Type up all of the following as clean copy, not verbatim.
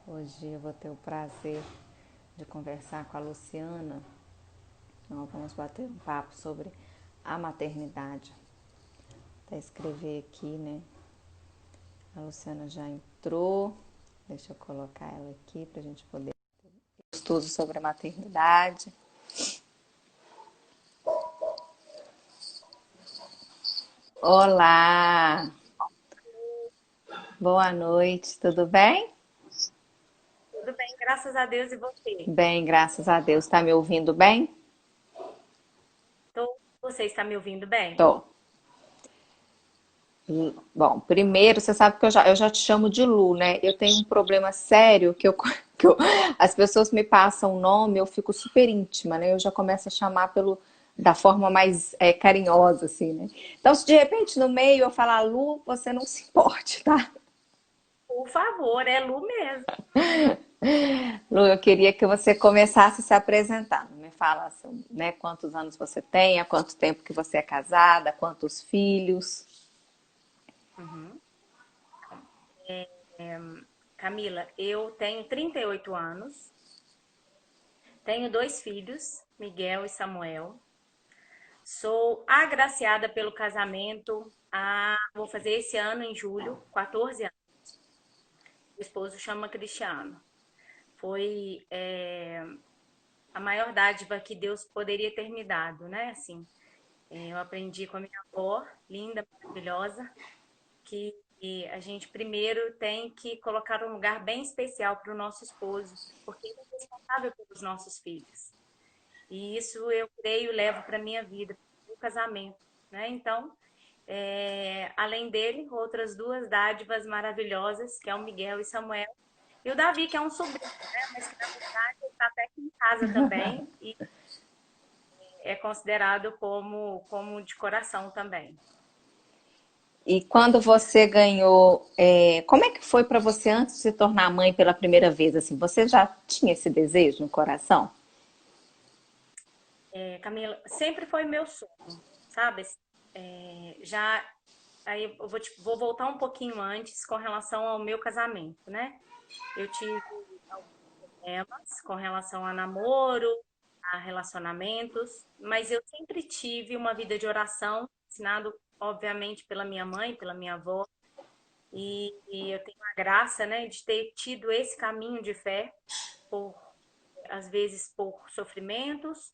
Hoje eu vou ter o prazer de conversar com a Luciana. Nós vamos bater um papo sobre a maternidade. Até escrever aqui, né? A Luciana já entrou. Deixa eu colocar ela aqui para a gente poder estudo sobre a maternidade. Olá, boa noite, tudo bem? Tudo bem, graças a Deus e você? Bem, graças a Deus. Tá me ouvindo bem? Você está me ouvindo bem? Tô. Bom, primeiro, você sabe que eu já te chamo de Lu, né? Eu tenho um problema sério as pessoas me passam o nome, eu fico super íntima, né? Eu já começo a chamar da forma mais carinhosa, assim, né? Então, se de repente no meio eu falar Lu, você não se importe, tá? Por favor, é Lu mesmo. Lu, eu queria que você começasse se apresentando. Me fala, assim, né, quantos anos você tem, há quanto tempo que você é casada, quantos filhos. Uhum. Camila, eu tenho 38 anos, tenho dois filhos, Miguel e Samuel. Sou agraciada pelo casamento, vou fazer esse ano em julho, 14 anos. Meu esposo chama Cristiano. Foi a maior dádiva que Deus poderia ter me dado, né? Assim, eu aprendi com a minha avó, linda, maravilhosa, que a gente primeiro tem que colocar um lugar bem especial para o nosso esposo, porque ele é responsável pelos nossos filhos. E isso eu creio e levo para a minha vida, para o casamento. Né? Então, além dele, outras duas dádivas maravilhosas, que é o Miguel e Samuel, e o Davi, que é um sobrinho, né? Mas que na verdade está até aqui em casa também e é considerado como de coração também. E quando você ganhou, como é que foi para você antes de se tornar mãe pela primeira vez? Assim, você já tinha esse desejo no coração? Camila, sempre foi meu sonho, sabe? Já aí eu vou voltar um pouquinho antes com relação ao meu casamento, né? Eu tive problemas com relação a namoro, a relacionamentos, mas eu sempre tive uma vida de oração, ensinado obviamente pela minha mãe, pela minha avó, e eu tenho a graça, né, de ter tido esse caminho de fé por às vezes por sofrimentos,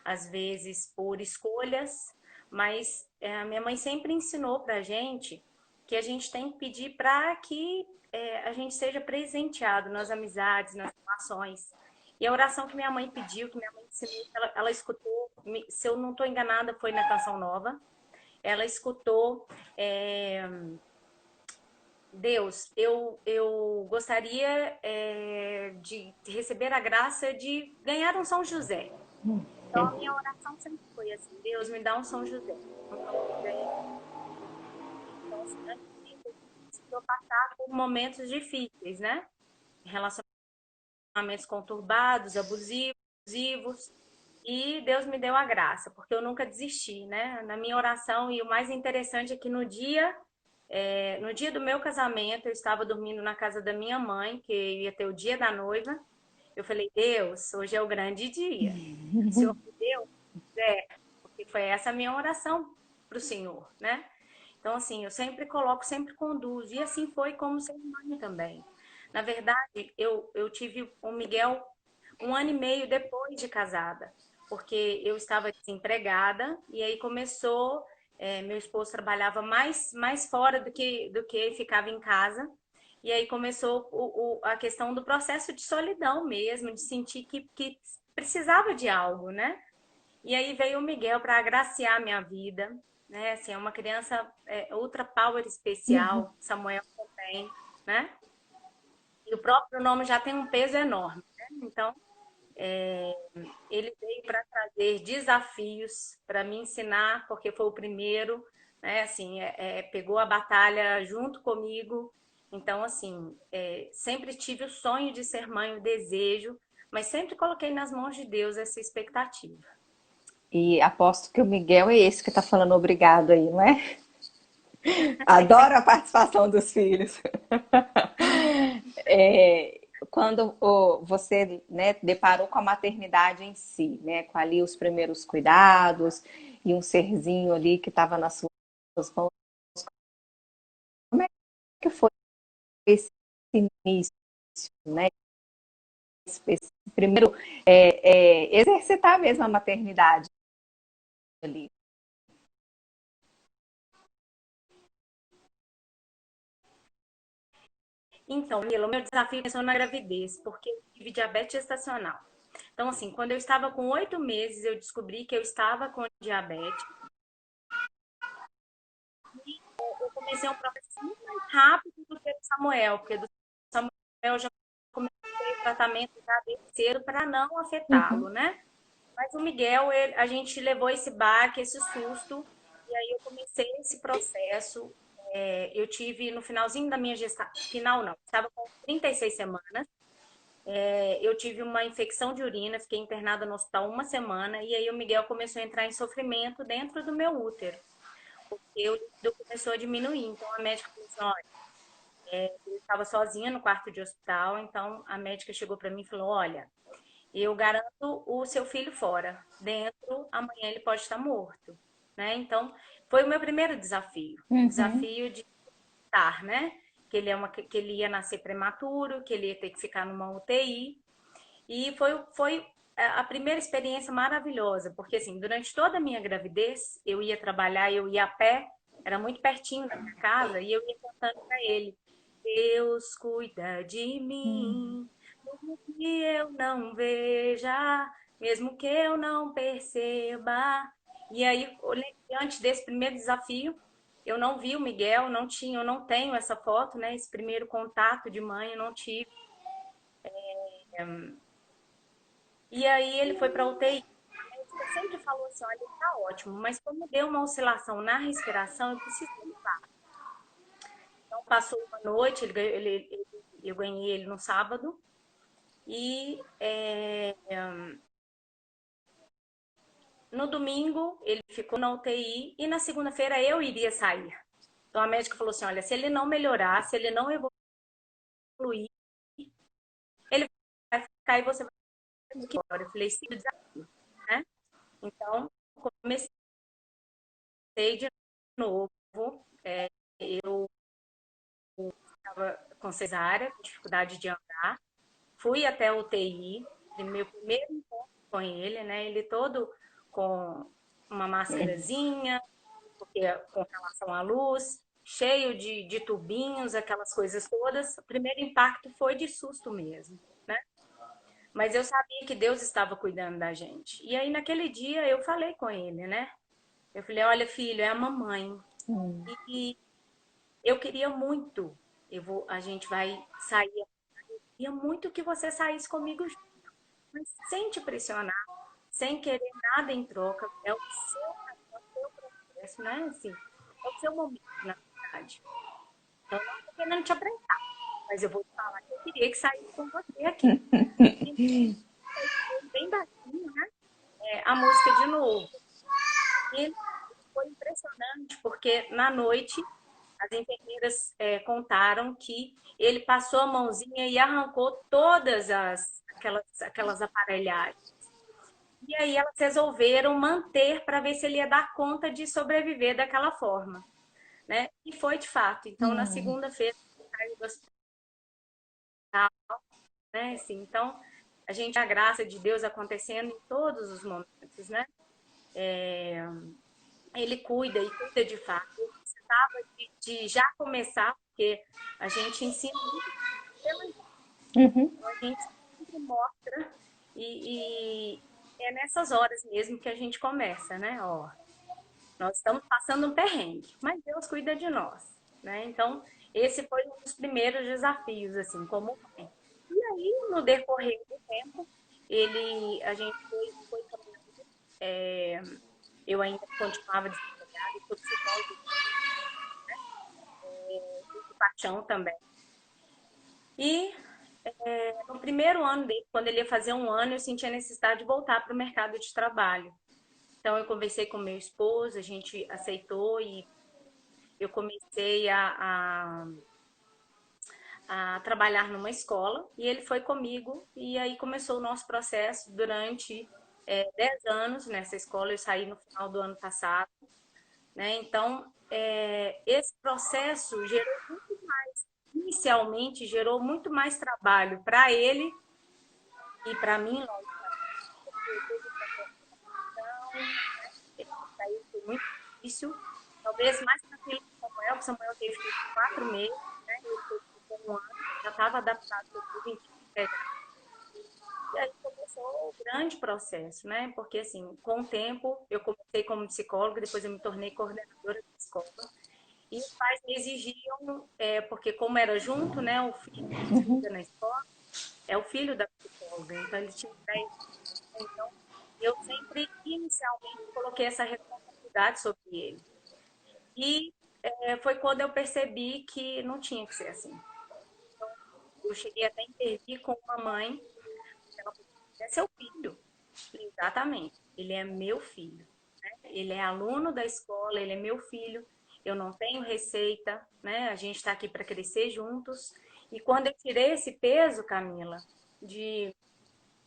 às vezes por escolhas, mas a minha mãe sempre ensinou para a gente que a gente tem que pedir para que a gente seja presenteado nas amizades, nas relações. E a oração que minha mãe pediu, que minha mãe ensinou, ela escutou, se eu não estou enganada, foi na Canção Nova. Ela escutou Deus, eu gostaria de receber a graça de ganhar um São José. Então, a minha oração sempre foi assim: Deus, me dá um São José. Um São José. Então, assim, antes disso, eu precisou passar por momentos difíceis, né? Relacionamentos conturbados, abusivos. E Deus me deu a graça, porque eu nunca desisti, né? Na minha oração, e o mais interessante é que no dia do meu casamento, eu estava dormindo na casa da minha mãe, que ia ter o dia da noiva. Eu falei, Deus, hoje é o grande dia. O Senhor me deu, porque foi essa a minha oração para o Senhor, né? Então, assim, eu sempre coloco, sempre conduzo. E assim foi como ser mãe também. Na verdade, eu tive o Miguel um ano e meio depois de casada, porque eu estava desempregada e aí começou. Meu esposo trabalhava mais fora do que ficava em casa. E aí começou a questão do processo de solidão mesmo, de sentir que precisava de algo, né? E aí veio o Miguel para agraciar a minha vida, né? Assim, é uma criança ultra power especial, Samuel também, né? E o próprio nome já tem um peso enorme, né? Então, ele veio para trazer desafios, para me ensinar, porque foi o primeiro, né? Assim, pegou a batalha junto comigo. Então, assim, sempre tive o sonho de ser mãe, o desejo, mas sempre coloquei nas mãos de Deus essa expectativa. E aposto que o Miguel é esse que está falando obrigado aí, não é? Adoro a participação dos filhos. quando você, né, deparou com a maternidade em si, né, com ali os primeiros cuidados e um serzinho ali que estava nas suas mãos, como é que foi esse início, né? Esse primeiro exercitar mesmo a maternidade ali. Então, Mila, o meu desafio começou na gravidez, porque eu tive diabetes gestacional. Então, assim, quando eu estava com 8 meses, eu descobri que eu estava com diabetes. Eu comecei um processo muito mais rápido do que do Samuel, porque do Samuel eu já comecei o tratamento já desde cedo para não afetá-lo, Uhum. né? Mas o Miguel, a gente levou esse baque, esse susto, e aí eu comecei esse processo. Eu tive no finalzinho da minha gestação, final não, estava com 36 semanas. Eu tive uma infecção de urina, fiquei internada no hospital uma semana, e aí o Miguel começou a entrar em sofrimento dentro do meu útero. Porque o líquido começou a diminuir. Então a médica falou assim: olha, eu estava sozinha no quarto de hospital, então a médica chegou para mim e falou: olha, eu garanto o seu filho fora. Dentro, amanhã ele pode estar morto, né? Então, foi o meu primeiro desafio. O Uhum. desafio de estar, né? Que ele ia nascer prematuro, que ele ia ter que ficar numa UTI. E foi a primeira experiência maravilhosa, porque assim, durante toda a minha gravidez, eu ia trabalhar, eu ia a pé, era muito pertinho da minha casa, e eu ia contando para ele: Deus cuida de mim, mesmo que eu não veja, mesmo que eu não perceba. E aí, diante desse primeiro desafio, eu não vi o Miguel, não tinha, eu não tenho essa foto, né? Esse primeiro contato de mãe, eu não tive. E aí ele foi para UTI. A médica sempre falou assim: olha, ele tá ótimo, mas como deu uma oscilação na respiração, eu preciso levar. Então passou uma noite, eu ganhei ele no sábado, e no domingo ele ficou na UTI, e na segunda-feira eu iria sair. Então a médica falou assim: olha, se ele não melhorar, se ele não evoluir, ele vai ficar e você vai ter que ir embora. Eu falei: sim, desafio, né? Então comecei de novo. Eu estava com cesárea, com dificuldade de andar. Fui até a UTI, meu primeiro encontro com ele, né? Ele todo com uma máscarazinha, porque com relação à luz, cheio de tubinhos, aquelas coisas todas. O primeiro impacto foi de susto mesmo, né? Mas eu sabia que Deus estava cuidando da gente. E aí, naquele dia, eu falei com ele, né? Eu falei: olha, filho, é a mamãe. E eu queria muito, a gente vai sair. Eu queria muito que você saísse comigo, mas sem te pressionar, sem querer nada em troca. É o seu processo, né? Assim, é o seu momento, na verdade. Então, eu não estou querendo te apressar, mas eu vou te falar que eu queria que saísse com você aqui. E bem baixinho, né? A música de novo. E foi impressionante, porque na noite as enfermeiras contaram que ele passou a mãozinha e arrancou todas aquelas aparelhagens. E aí elas resolveram manter para ver se ele ia dar conta de sobreviver daquela forma, né? E foi de fato. Então, na segunda-feira, ele saiu do hospital, né? Assim, então, a gente, a graça de Deus acontecendo em todos os momentos, né? Ele cuida e cuida de fato. Eu precisava de já começar, porque a gente ensina muito pelo exemplo. Uhum. Então, a gente sempre mostra e é nessas horas mesmo que a gente começa, né? Ó, nós estamos passando um perrengue, mas Deus cuida de nós, né? Então, esse foi um dos primeiros desafios, assim, como mãe. E aí, no decorrer do tempo, a gente foi caminhando, eu ainda continuava desempregada, eu sou psicóloga de paixão também. E no primeiro ano dele, quando ele ia fazer um ano, eu senti a necessidade de voltar para o mercado de trabalho. Então, eu conversei com meu esposo, a gente aceitou e eu comecei a trabalhar numa escola e ele foi comigo e aí começou o nosso processo durante 10 anos nessa escola. Eu saí no final do ano passado, né? Então, esse processo gerou muito mais, inicialmente gerou muito mais trabalho para ele e para mim, logicamente, porque teve processo, aí foi muito difícil, talvez mais tranquilo que o Samuel, porque o Samuel teve que ir 4 meses, né? Ele teve que ir 1 ano, já estava adaptado para tudo em tempo integral. E aí começou o grande processo, né? Porque, assim, com o tempo, eu comecei como psicóloga, depois eu me tornei coordenadora de escola. E os pais me exigiam, porque como era junto, né? O filho que estuda na escola é o filho da psicóloga, então ele tinha 10 anos. Então, eu sempre, inicialmente, coloquei essa responsabilidade sobre ele. E foi quando eu percebi que não tinha que ser assim. Eu cheguei até a intervir com uma mãe, ela falou, é seu filho. Exatamente, ele é meu filho. Né? Ele é aluno da escola, ele é meu filho. Eu não tenho receita, né? A gente está aqui para crescer juntos. E quando eu tirei esse peso, Camila, de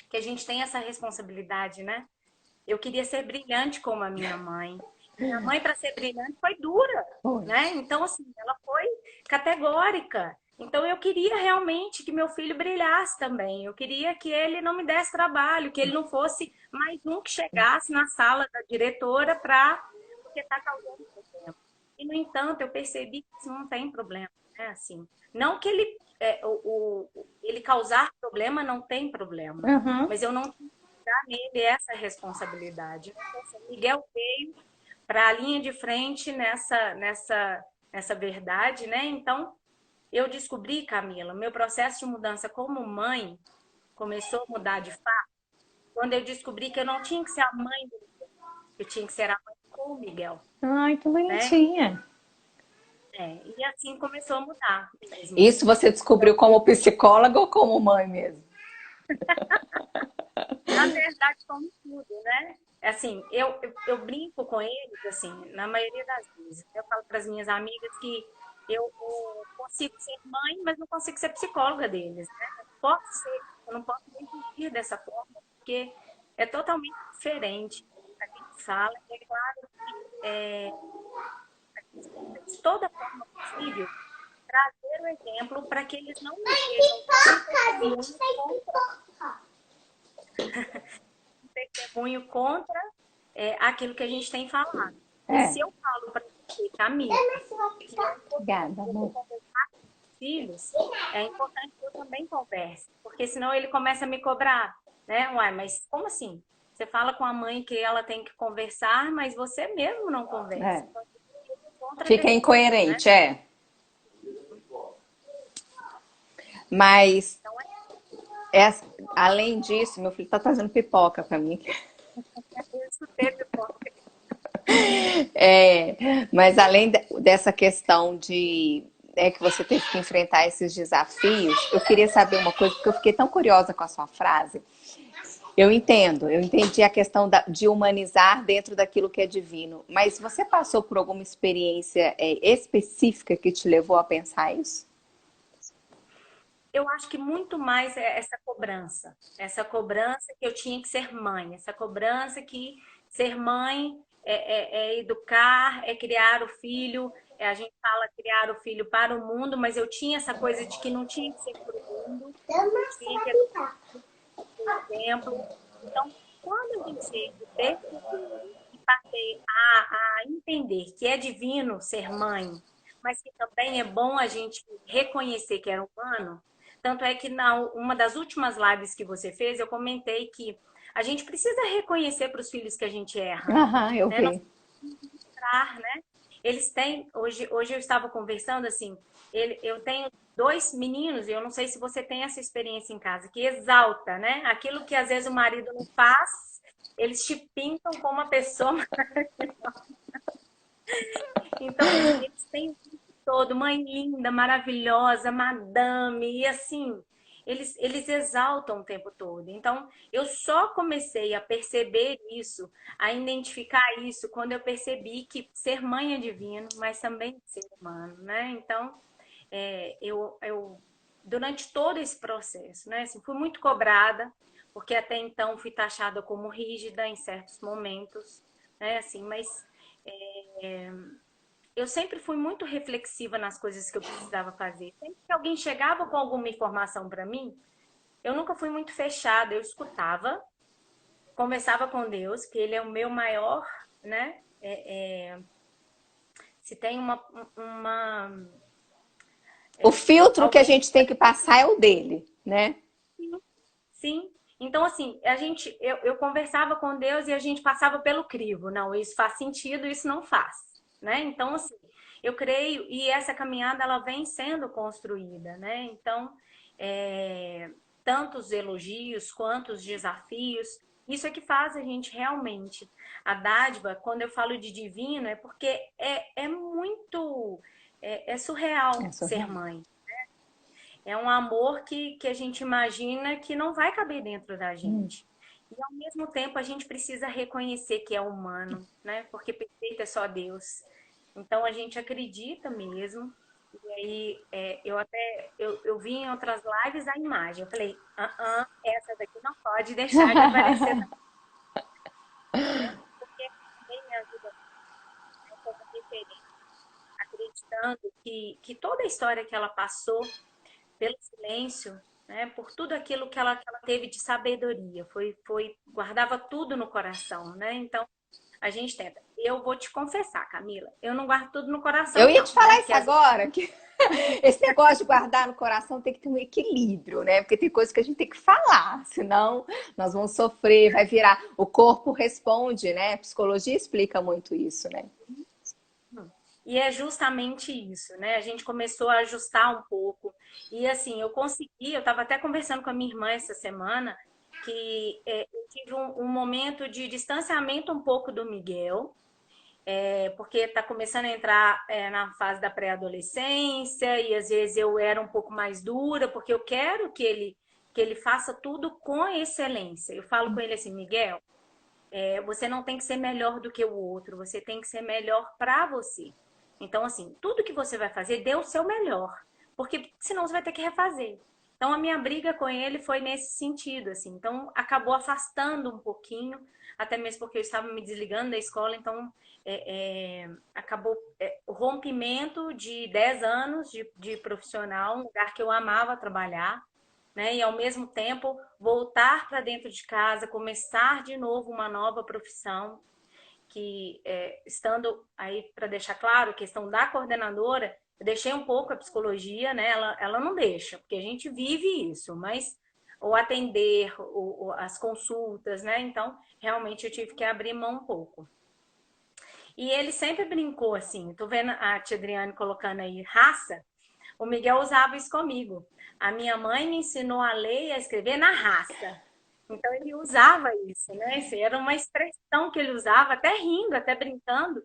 que a gente tem essa responsabilidade, né? Eu queria ser brilhante como a minha mãe. Minha mãe, para ser brilhante, foi dura, Foi. né? Então, assim, ela foi categórica. Então, eu queria realmente que meu filho brilhasse também. Eu queria que ele não me desse trabalho, que ele não fosse mais um que chegasse na sala da diretora para porque está causando problema. E, no entanto, eu percebi que isso não tem problema, né? Assim, não que ele, ele causar problema não tem problema, Uhum. mas eu não dar nele essa responsabilidade. Então, assim, Miguel veio para a linha de frente nessa verdade, né? Então, eu descobri, Camila, meu processo de mudança como mãe começou a mudar de fato quando eu descobri que eu não tinha que ser a mãe do Miguel, eu tinha que ser a mãe com o Miguel, Ai, que né? bonitinha. E assim começou a mudar mesmo. Isso você Então, descobriu como psicóloga ou como mãe mesmo? na verdade, como tudo, né? Assim, eu brinco com eles, assim, na maioria das vezes. Eu falo para as minhas amigas que eu consigo ser mãe, mas não consigo ser psicóloga deles, né? Eu não posso ser, eu não posso me exigir dessa forma, porque é totalmente diferente. A gente fala, e é claro que a gente tenta de toda forma possível trazer o exemplo para que eles não vejam um testemunho contra aquilo que a gente tem falado. E É. se eu falo para você, Camila, que é importante Obrigada, você amor. conversar com os filhos, é importante que eu também converse, porque senão ele começa a me cobrar, né? Uai, mas como assim? Você fala com a mãe que ela tem que conversar, mas você mesmo não conversa. É. Então, fica Fica contraditório, né? incoerente, é. Mas, Então, é, além disso, meu filho tá trazendo pipoca pra mim. isso teve Mas além dessa questão de que você teve que enfrentar esses desafios, eu queria saber uma coisa, porque eu fiquei tão curiosa com a sua frase. Eu entendi a questão de humanizar dentro daquilo que é divino, mas você passou por alguma experiência específica que te levou a pensar isso? eu acho que muito mais é essa cobrança que eu tinha que ser mãe, essa cobrança que ser mãe é educar, é criar o filho, a gente fala criar o filho para o mundo, mas eu tinha essa coisa de que não tinha que ser para o mundo, eu tinha que educar por exemplo. Então, quando eu deixei de perceber e passei a entender que é divino ser mãe, mas que também é bom a gente reconhecer que é humano, tanto é que na uma das últimas lives que você fez, eu comentei que a gente precisa reconhecer para os filhos que a gente erra, Aham, eu né? Nós vi. mostrar, né? Eles têm, hoje eu estava conversando assim, eu tenho 2 meninos, e eu não sei se você tem essa experiência em casa, que exalta, né? Aquilo que às vezes o marido não faz, eles te pintam como uma pessoa. Então, assim, eles têm o tempo todo, mãe linda, maravilhosa, madame, e assim, eles exaltam o tempo todo. Então, eu só comecei a perceber isso, a identificar isso, quando eu percebi que ser mãe é divino, mas também ser humano, né? Então, eu durante todo esse processo, né? Assim, fui muito cobrada, porque até então fui taxada como rígida em certos momentos, né? Assim, mas eu sempre fui muito reflexiva nas coisas que eu precisava fazer. Sempre que alguém chegava com alguma informação para mim, eu nunca fui muito fechada, eu escutava, conversava com Deus, que Ele é o meu maior, né? Se tem uma O filtro que a alguém. gente tem que passar é o dele, né? Sim. Então, assim, eu conversava com Deus e a gente passava pelo crivo. Não, isso faz sentido, isso não faz, né? Então, assim, eu creio e essa caminhada ela vem sendo construída, né? Então, tanto os elogios quanto os desafios, isso é que faz a gente realmente. A dádiva, quando eu falo de divino, é porque é muito, é É surreal ser surreal. mãe. É um amor que a gente imagina que não vai caber dentro da gente. E ao mesmo tempo a gente precisa reconhecer que é humano, né? Porque perfeito é só Deus. Então a gente acredita mesmo. E aí eu vi em outras lives a imagem. Eu falei, essa daqui não pode deixar de aparecer, né? Porque também me ajuda como referência, acreditando que toda a história que ela passou pelo silêncio, né, por tudo aquilo que ela teve de sabedoria, guardava tudo no coração, né? Então, a gente tenta. Eu vou te confessar, Camila, eu não guardo tudo no Eu coração, ia não, te né? falar Porque isso às vezes agora, que esse negócio de guardar no coração tem que ter um equilíbrio, né? Porque tem coisas que a gente tem que falar, senão nós vamos sofrer, vai virar. O corpo responde, né? A psicologia explica muito isso, né? e é justamente isso, né? A gente começou a ajustar um pouco. E assim, eu estava até conversando com a minha irmã essa semana, que eu tive um momento de distanciamento um pouco do Miguel, porque está começando a entrar na fase da pré-adolescência e às vezes eu era um pouco mais dura, porque eu quero que ele faça tudo com excelência. Eu falo com ele assim, Miguel, você não tem que ser melhor do que o outro, você tem que ser melhor para você. Então, assim, tudo que você vai fazer, dê o seu melhor, porque senão você vai ter que refazer. Então, a minha briga com ele foi nesse sentido, assim. Então, acabou afastando um pouquinho, até mesmo porque eu estava me desligando da escola, então acabou o rompimento de 10 anos de profissional, um lugar que eu amava trabalhar, né? E ao mesmo tempo voltar para dentro de casa, começar de novo uma nova profissão, que estando aí para deixar claro, a questão da coordenadora, eu deixei um pouco a psicologia, né? Ela não deixa, porque a gente vive isso, mas o atender, as consultas, né? Então, realmente eu tive que abrir mão um pouco. E ele sempre brincou assim, tô vendo a tia Adriane colocando aí raça, o Miguel usava isso comigo. A minha mãe me ensinou a ler e a escrever na raça. Então ele usava isso, né? Assim, era uma expressão que ele usava, até rindo, até brincando,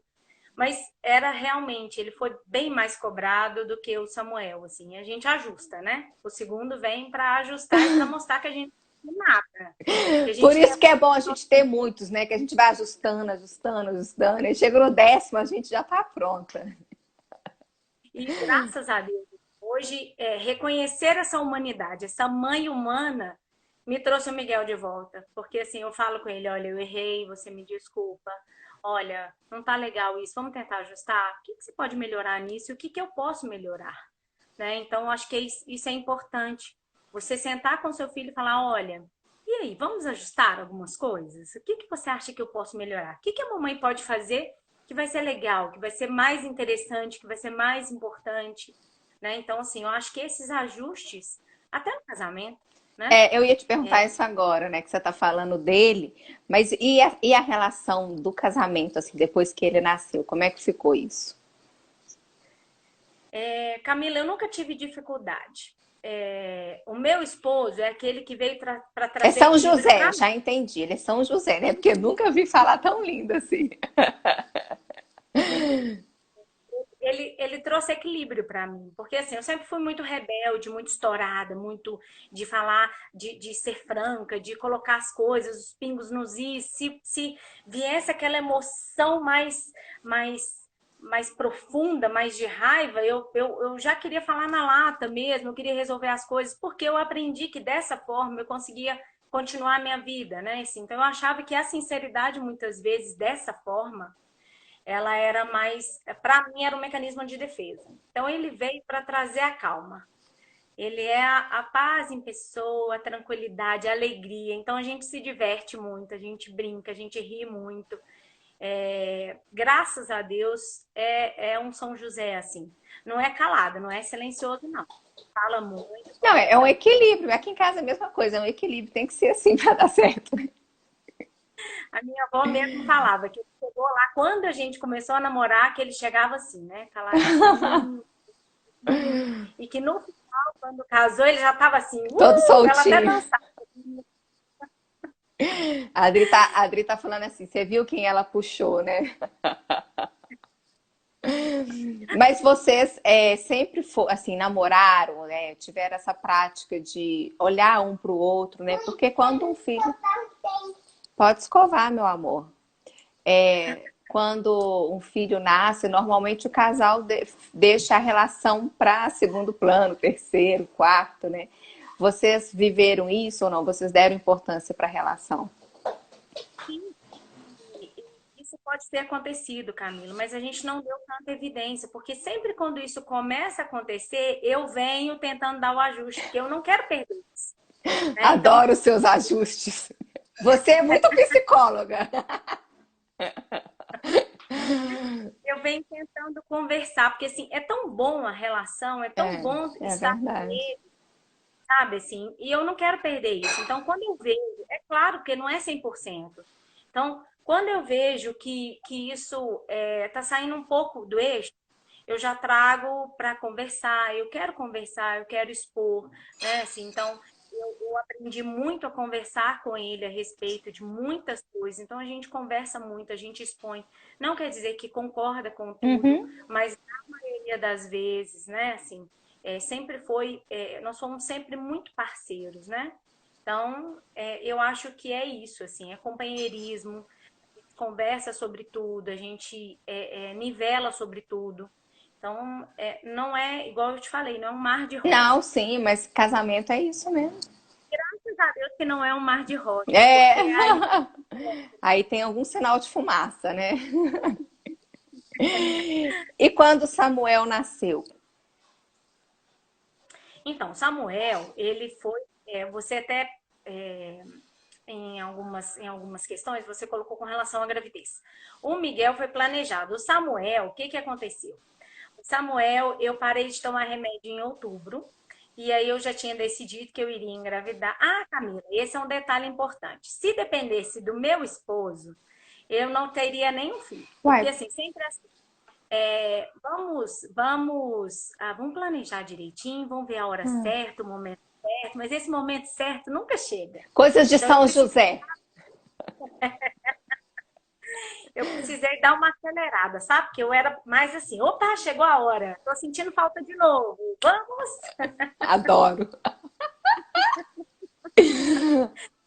mas era realmente, ele foi bem mais cobrado do que o Samuel, assim. A gente ajusta, né? O segundo vem para ajustar e para mostrar que a gente não é nada, que a Por gente isso quer. que é bom a gente ter muitos, né? Que a gente vai ajustando, ajustando, ajustando. E chega no 10º, a gente já tá pronta. E graças a Deus, hoje, reconhecer essa humanidade, essa mãe humana, me trouxe o Miguel de volta. Porque assim, eu falo com ele, olha, eu errei, você me desculpa. Olha, não tá legal isso, vamos tentar ajustar? O que que você pode melhorar nisso? E o que que eu posso melhorar? Né? Então, acho que isso é importante. Você sentar com seu filho e falar, olha, e aí, vamos ajustar algumas coisas? O que que você acha que eu posso melhorar? O que que a mamãe pode fazer que vai ser legal, que vai ser mais interessante, que vai ser mais importante, né? Então, assim, eu acho que esses ajustes, até no casamento, né? Eu ia te perguntar isso agora, né? Que você tá falando dele, mas e a relação do casamento, assim, depois que ele nasceu? Como é que ficou isso? Camila, eu nunca tive dificuldade. O meu esposo é aquele que veio para É trazer São equilíbrio José, para mim. já entendi. Ele é São José, né? Porque eu nunca vi falar tão lindo assim. Ele trouxe equilíbrio para mim, porque assim, eu sempre fui muito rebelde, muito estourada, muito de falar, de ser franca, de colocar as coisas, os pingos nos is. Se viesse aquela emoção mais mais profunda, mais de raiva, eu já queria falar na lata mesmo, eu queria resolver as coisas, porque eu aprendi que dessa forma eu conseguia continuar a minha vida, né? Assim, então eu achava que a sinceridade, muitas vezes, dessa forma, ela era mais, para mim, era um mecanismo de defesa. Então ele veio para trazer a calma. Ele é a paz em pessoa, a tranquilidade, a alegria. Então a gente se diverte muito, a gente brinca, a gente ri muito. Graças a Deus, é um São José assim. Não é calado, não é silencioso, não. Fala muito, Não, é um conversa. equilíbrio. Aqui em casa é a mesma coisa, é um equilíbrio, tem que ser assim para dar certo. A minha avó mesmo falava que ele chegou lá, quando a gente começou a namorar, que ele chegava assim, né? Caladinho. E que no final, quando casou, ele já estava assim, Todo ela até soltinho. dançava. A Adri tá falando assim, você viu quem ela puxou, né? Mas vocês sempre assim, namoraram, né? Tiveram essa prática de olhar um para o outro, né? Porque quando um filho. Pode escovar, meu amor. Quando um filho nasce, normalmente o casal deixa a relação para segundo plano, terceiro, quarto, né? Vocês viveram isso ou não? Vocês deram importância para a relação? Sim, isso pode ter acontecido, Camilo, mas a gente não deu tanta evidência, porque sempre quando isso começa a acontecer, eu venho tentando dar o ajuste, porque eu não quero perder isso, né? Então, Adoro os seus ajustes. Você é muito psicóloga. eu venho tentando conversar, porque assim, é tão bom a relação, é tão É, bom é estar verdade. sabe, assim, e eu não quero perder isso. Então, quando eu vejo, é claro que não é 100%. Então, quando eu vejo que isso tá saindo um pouco do eixo, eu já trago para conversar, eu quero expor, né? Assim, então, eu aprendi muito a conversar com ele a respeito de muitas coisas. Então, a gente conversa muito, a gente expõe. Não quer dizer que concorda com tudo, Uhum. mas na maioria das vezes, né? Assim, sempre foi, nós somos sempre muito parceiros, né? Então, eu acho que é isso, assim, é companheirismo, a gente conversa sobre tudo, a gente nivela sobre tudo. Então, não é, igual eu te falei, não é um mar de Não, rosas. sim, mas casamento é isso mesmo. Graças a Deus que não é um mar de rosas, É. porque aí, Aí tem algum sinal de fumaça, né? E quando Samuel nasceu? então, Samuel, ele foi, você até em algumas questões, você colocou com relação à gravidez. O Miguel foi planejado. O Samuel, o que que aconteceu? O Samuel, eu parei de tomar remédio em outubro. E aí eu já tinha decidido que eu iria engravidar. Ah, Camila, esse é um detalhe importante. Se dependesse do meu esposo, eu não teria nenhum filho. Porque Uai, assim, sempre assim, vamos planejar direitinho, vamos ver a hora certa, o momento certo, mas esse momento certo nunca chega. coisas de Então eu São preciso José. Eu precisei dar uma acelerada, sabe? Porque eu era mais assim, opa, chegou a hora, tô sentindo falta de novo, vamos! Adoro.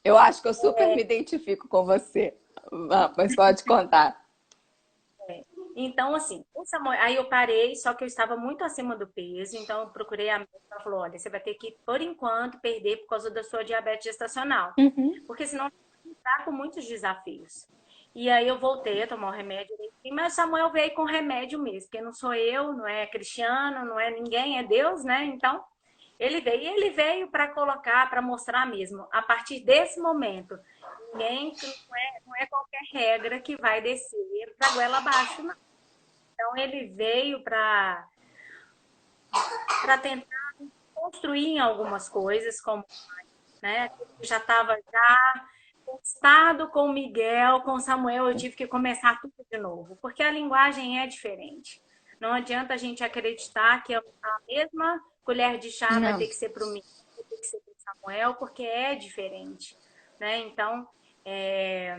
Eu acho que eu super me identifico com você. Mas pode contar. Então, assim, aí eu parei, só que eu estava muito acima do peso, então eu procurei a médica, ela falou, olha, você vai ter que, por enquanto, perder por causa da sua diabetes gestacional, Uhum. porque senão você está com muitos desafios. E aí eu voltei a tomar o remédio, mas Samuel veio com remédio mesmo, porque não sou eu, não é Cristiano, não é ninguém, é Deus, né? Então, ele veio para colocar, para mostrar mesmo, a partir desse momento, ninguém, que não é qualquer regra que vai descer para a goela abaixo, não. Então ele veio para tentar construir em algumas coisas, como, né, já estava já conquistado com Miguel, com Samuel, eu tive que começar tudo de novo, porque a linguagem é diferente. Não adianta a gente acreditar que a mesma colher de chá vai Não. ter que ser para o Miguel, vai ter que ser para o Samuel, porque é diferente, né? Então, é,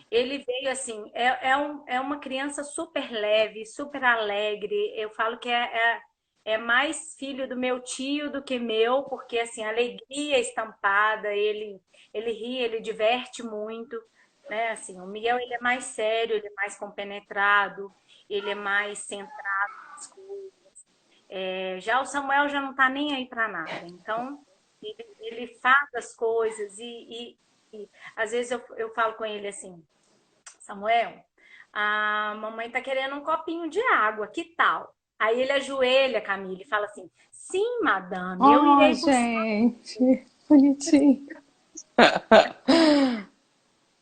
ele veio assim, é uma criança super leve, super alegre. Eu falo que é mais filho do meu tio do que meu, porque assim, alegria estampada, ele ri, ele diverte muito, né? Assim, o Miguel ele é mais sério, ele é mais compenetrado. ele é mais centrado nas coisas. Já o Samuel já não tá nem aí para nada. Então, ele faz as coisas e às vezes eu falo com ele assim, Samuel, a mamãe tá querendo um copinho de água, que tal? Aí ele ajoelha, Camila, e fala assim, sim, madame, eu Oh, irei buscar. gente, bonitinho.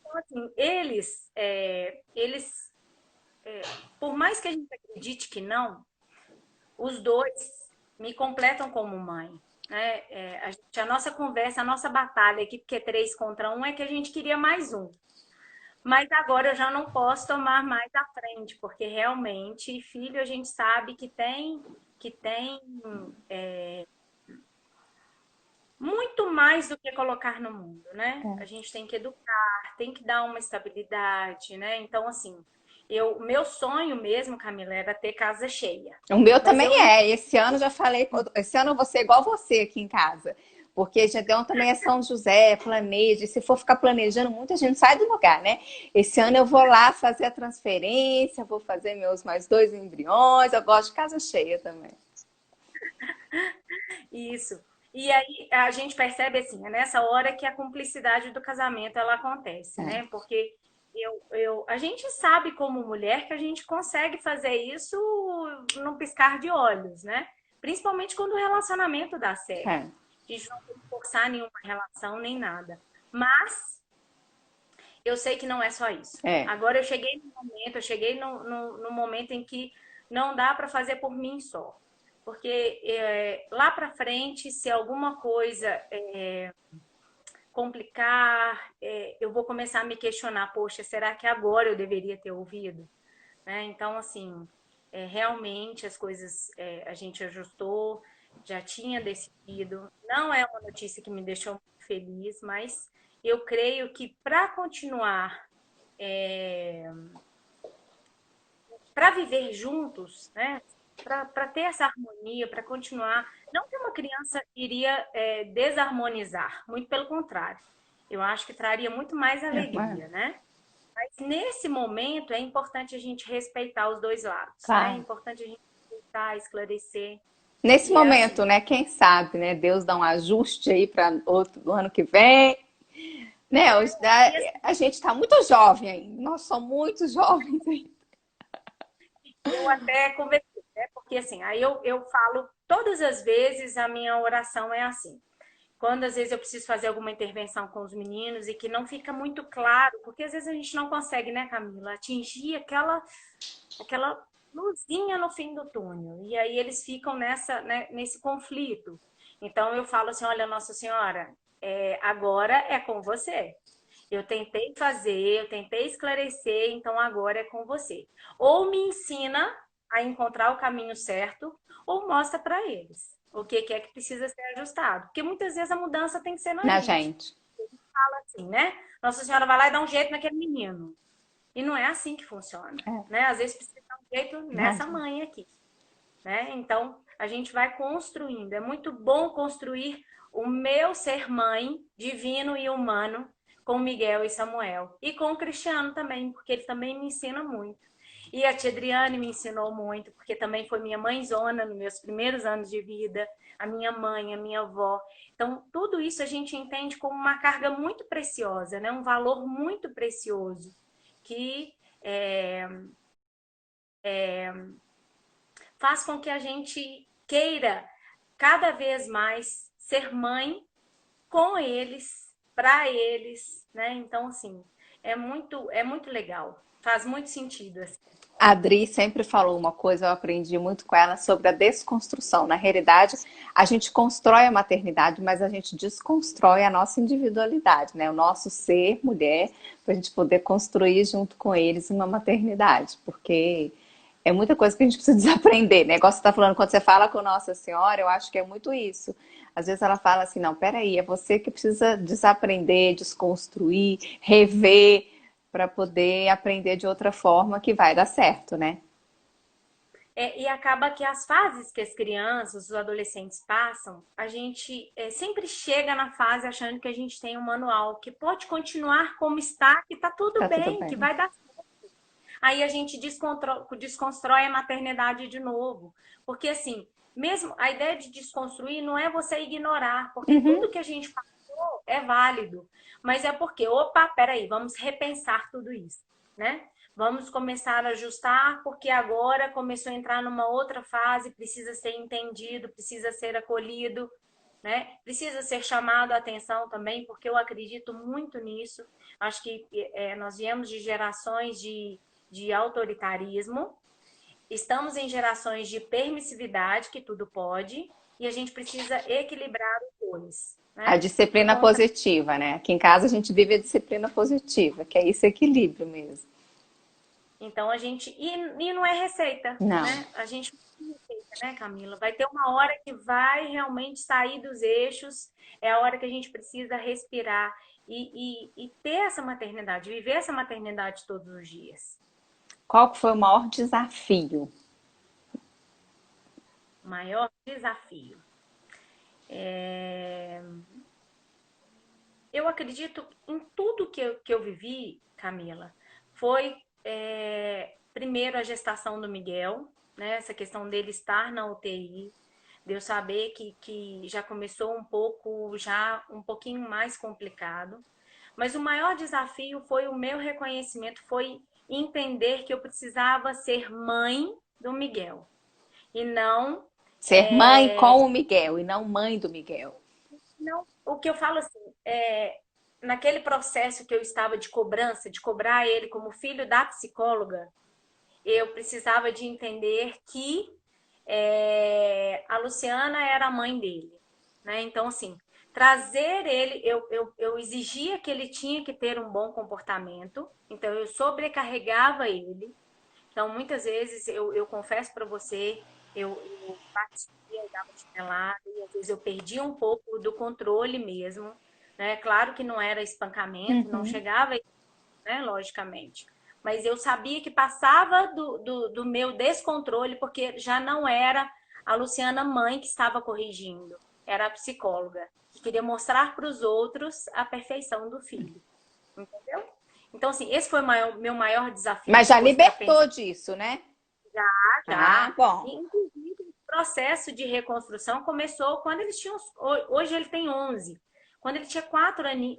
Então, assim, eles, por mais que a gente acredite que não, os dois me completam como mãe. Né? A nossa conversa, a nossa batalha aqui, porque é 3 contra 1, é que a gente queria mais um. Mas agora eu já não posso tomar mais à frente, porque realmente filho a gente sabe que tem muito mais do que colocar no mundo, né? A gente tem que educar, tem que dar uma estabilidade, né? Então, assim, meu sonho mesmo, Camila, era ter casa cheia. O meu Mas também eu é. Esse ano já falei, esse ano eu vou ser igual você aqui em casa. Porque Gedeon também é São José, planeja. E se for ficar planejando, muita gente sai do lugar, né? Esse ano eu vou lá fazer a transferência, vou fazer meus mais 2 embriões. Eu gosto de casa cheia também. Isso. E aí a gente percebe assim, é nessa hora que a cumplicidade do casamento ela acontece, É, né? Porque a gente sabe como mulher que a gente consegue fazer isso num piscar de olhos, né? Principalmente quando o relacionamento dá certo. é, A gente não tem que forçar nenhuma relação nem nada. Mas eu sei que não é só isso. é. Agora eu cheguei no momento em que não dá para fazer por mim só. Porque lá para frente, se alguma coisa complicar, eu vou começar a me questionar, poxa, será que agora eu deveria ter ouvido? Né? Então, assim, realmente as coisas a gente ajustou, já tinha decidido. Não é uma notícia que me deixou muito feliz, mas eu creio que para continuar para viver juntos, né? Para ter essa harmonia, para continuar. Não que uma criança iria desarmonizar, muito pelo contrário. Eu acho que traria muito mais É, alegria, né? Mas nesse momento é importante a gente respeitar os dois lados, né? É claro. importante a gente respeitar, esclarecer. Nesse E é momento, assim. né? Quem sabe, né? Deus dá um ajuste aí para outro do ano que vem. Né? E assim, A gente está muito jovem ainda. Nós somos muito jovens ainda. eu até conversei, né? Porque assim, aí eu falo, todas as vezes a minha oração é assim. Quando às vezes eu preciso fazer alguma intervenção com os meninos e que não fica muito claro, porque às vezes a gente não consegue, né, Camila, atingir aquela luzinha no fim do túnel. E aí eles ficam né, nesse conflito. Então eu falo assim, olha, Nossa Senhora, agora é com você. Eu tentei fazer, eu tentei esclarecer, então agora é com você. Ou me ensina a encontrar o caminho certo, ou mostra para eles o que é que precisa ser ajustado. Porque muitas vezes a mudança tem que ser na Na gente. gente. Assim, né? Nossa Senhora vai lá e dá um jeito naquele menino. E não é assim que funciona, É, né? Às vezes precisa dar um jeito na nessa gente. mãe aqui, né? Então, a gente vai construindo. É muito bom construir o meu ser mãe, divino e humano, com Miguel e Samuel. E com o Cristiano também, porque ele também me ensina muito. E a tia Adriane me ensinou muito, porque também foi minha mãezona nos meus primeiros anos de vida, a minha mãe, a minha avó. Então, tudo isso a gente entende como uma carga muito preciosa, né? Um valor muito precioso, que faz com que a gente queira cada vez mais ser mãe com eles, para eles, né? Então, assim, é muito legal. Faz muito sentido, assim. A Adri sempre falou uma coisa, eu aprendi muito com ela sobre a desconstrução. Na realidade, a gente constrói a maternidade, mas a gente desconstrói a nossa individualidade, né? O nosso ser mulher, para a gente poder construir junto com eles uma maternidade, porque é muita coisa que a gente precisa desaprender, né? Igual você está falando, quando você fala com Nossa Senhora, eu acho que é muito isso. Às vezes ela fala assim, não, peraí, é você que precisa desaprender, desconstruir, rever, para poder aprender de outra forma que vai dar certo, né? E acaba que as fases que as crianças, os adolescentes passam, a gente sempre chega na fase achando que a gente tem um manual, que pode continuar como está, que está tudo Tá tudo bem, que bem. vai dar. aí a gente desconstrói a maternidade de novo. Porque assim, mesmo a ideia de desconstruir não é você ignorar, porque Uhum. tudo que a gente passou é válido, mas é porque, opa, peraí, vamos repensar tudo isso, né? Vamos começar a ajustar, porque agora começou a entrar numa outra fase, precisa ser entendido, precisa ser acolhido, né? Precisa ser chamado a atenção também, porque eu acredito muito nisso. Acho que nós viemos de gerações de autoritarismo, estamos em gerações de permissividade, que tudo pode, e a gente precisa equilibrar os dois, A né? disciplina Encontrar. positiva, né? Aqui em casa a gente vive a disciplina positiva, que é esse equilíbrio mesmo. Então a gente. E não é receita, Não. né? A gente não tem receita, né, Camila? Vai ter uma hora que vai realmente sair dos eixos, é a hora que a gente precisa respirar e ter essa maternidade, viver essa maternidade todos os dias. Qual que foi o maior desafio? O maior desafio. É... Eu acredito em tudo que eu vivi, Camila, foi primeiro a gestação do Miguel, né? Essa questão dele estar na UTI, de eu saber que já começou já um pouquinho mais complicado. Mas o maior desafio foi o meu reconhecimento, foi entender que eu precisava ser mãe do Miguel e não Ser mãe é, com o Miguel e não mãe do Miguel. não, o que eu falo assim, naquele processo que eu estava de cobrança, de cobrar ele como filho da psicóloga, eu precisava de entender que a Luciana era a mãe dele, né? Então, assim, trazer ele, eu exigia que ele tinha que ter um bom comportamento, então eu sobrecarregava ele. Então, muitas vezes, eu confesso para você, eu batia, eu dava chinelada, e às vezes eu perdia um pouco do controle mesmo, né? Claro que não era espancamento, não Uhum. chegava, né? Logicamente. Mas eu sabia que passava do meu descontrole, porque já não era a Luciana mãe que estava corrigindo, era a psicóloga, que queria mostrar para os outros a perfeição do filho, entendeu? Então, assim, esse foi o meu maior desafio Mas já depois para pensar. libertou disso, né? Ah, Já. bom. E, inclusive, o processo de reconstrução começou quando eles tinham. Hoje ele tem 11. Quando ele tinha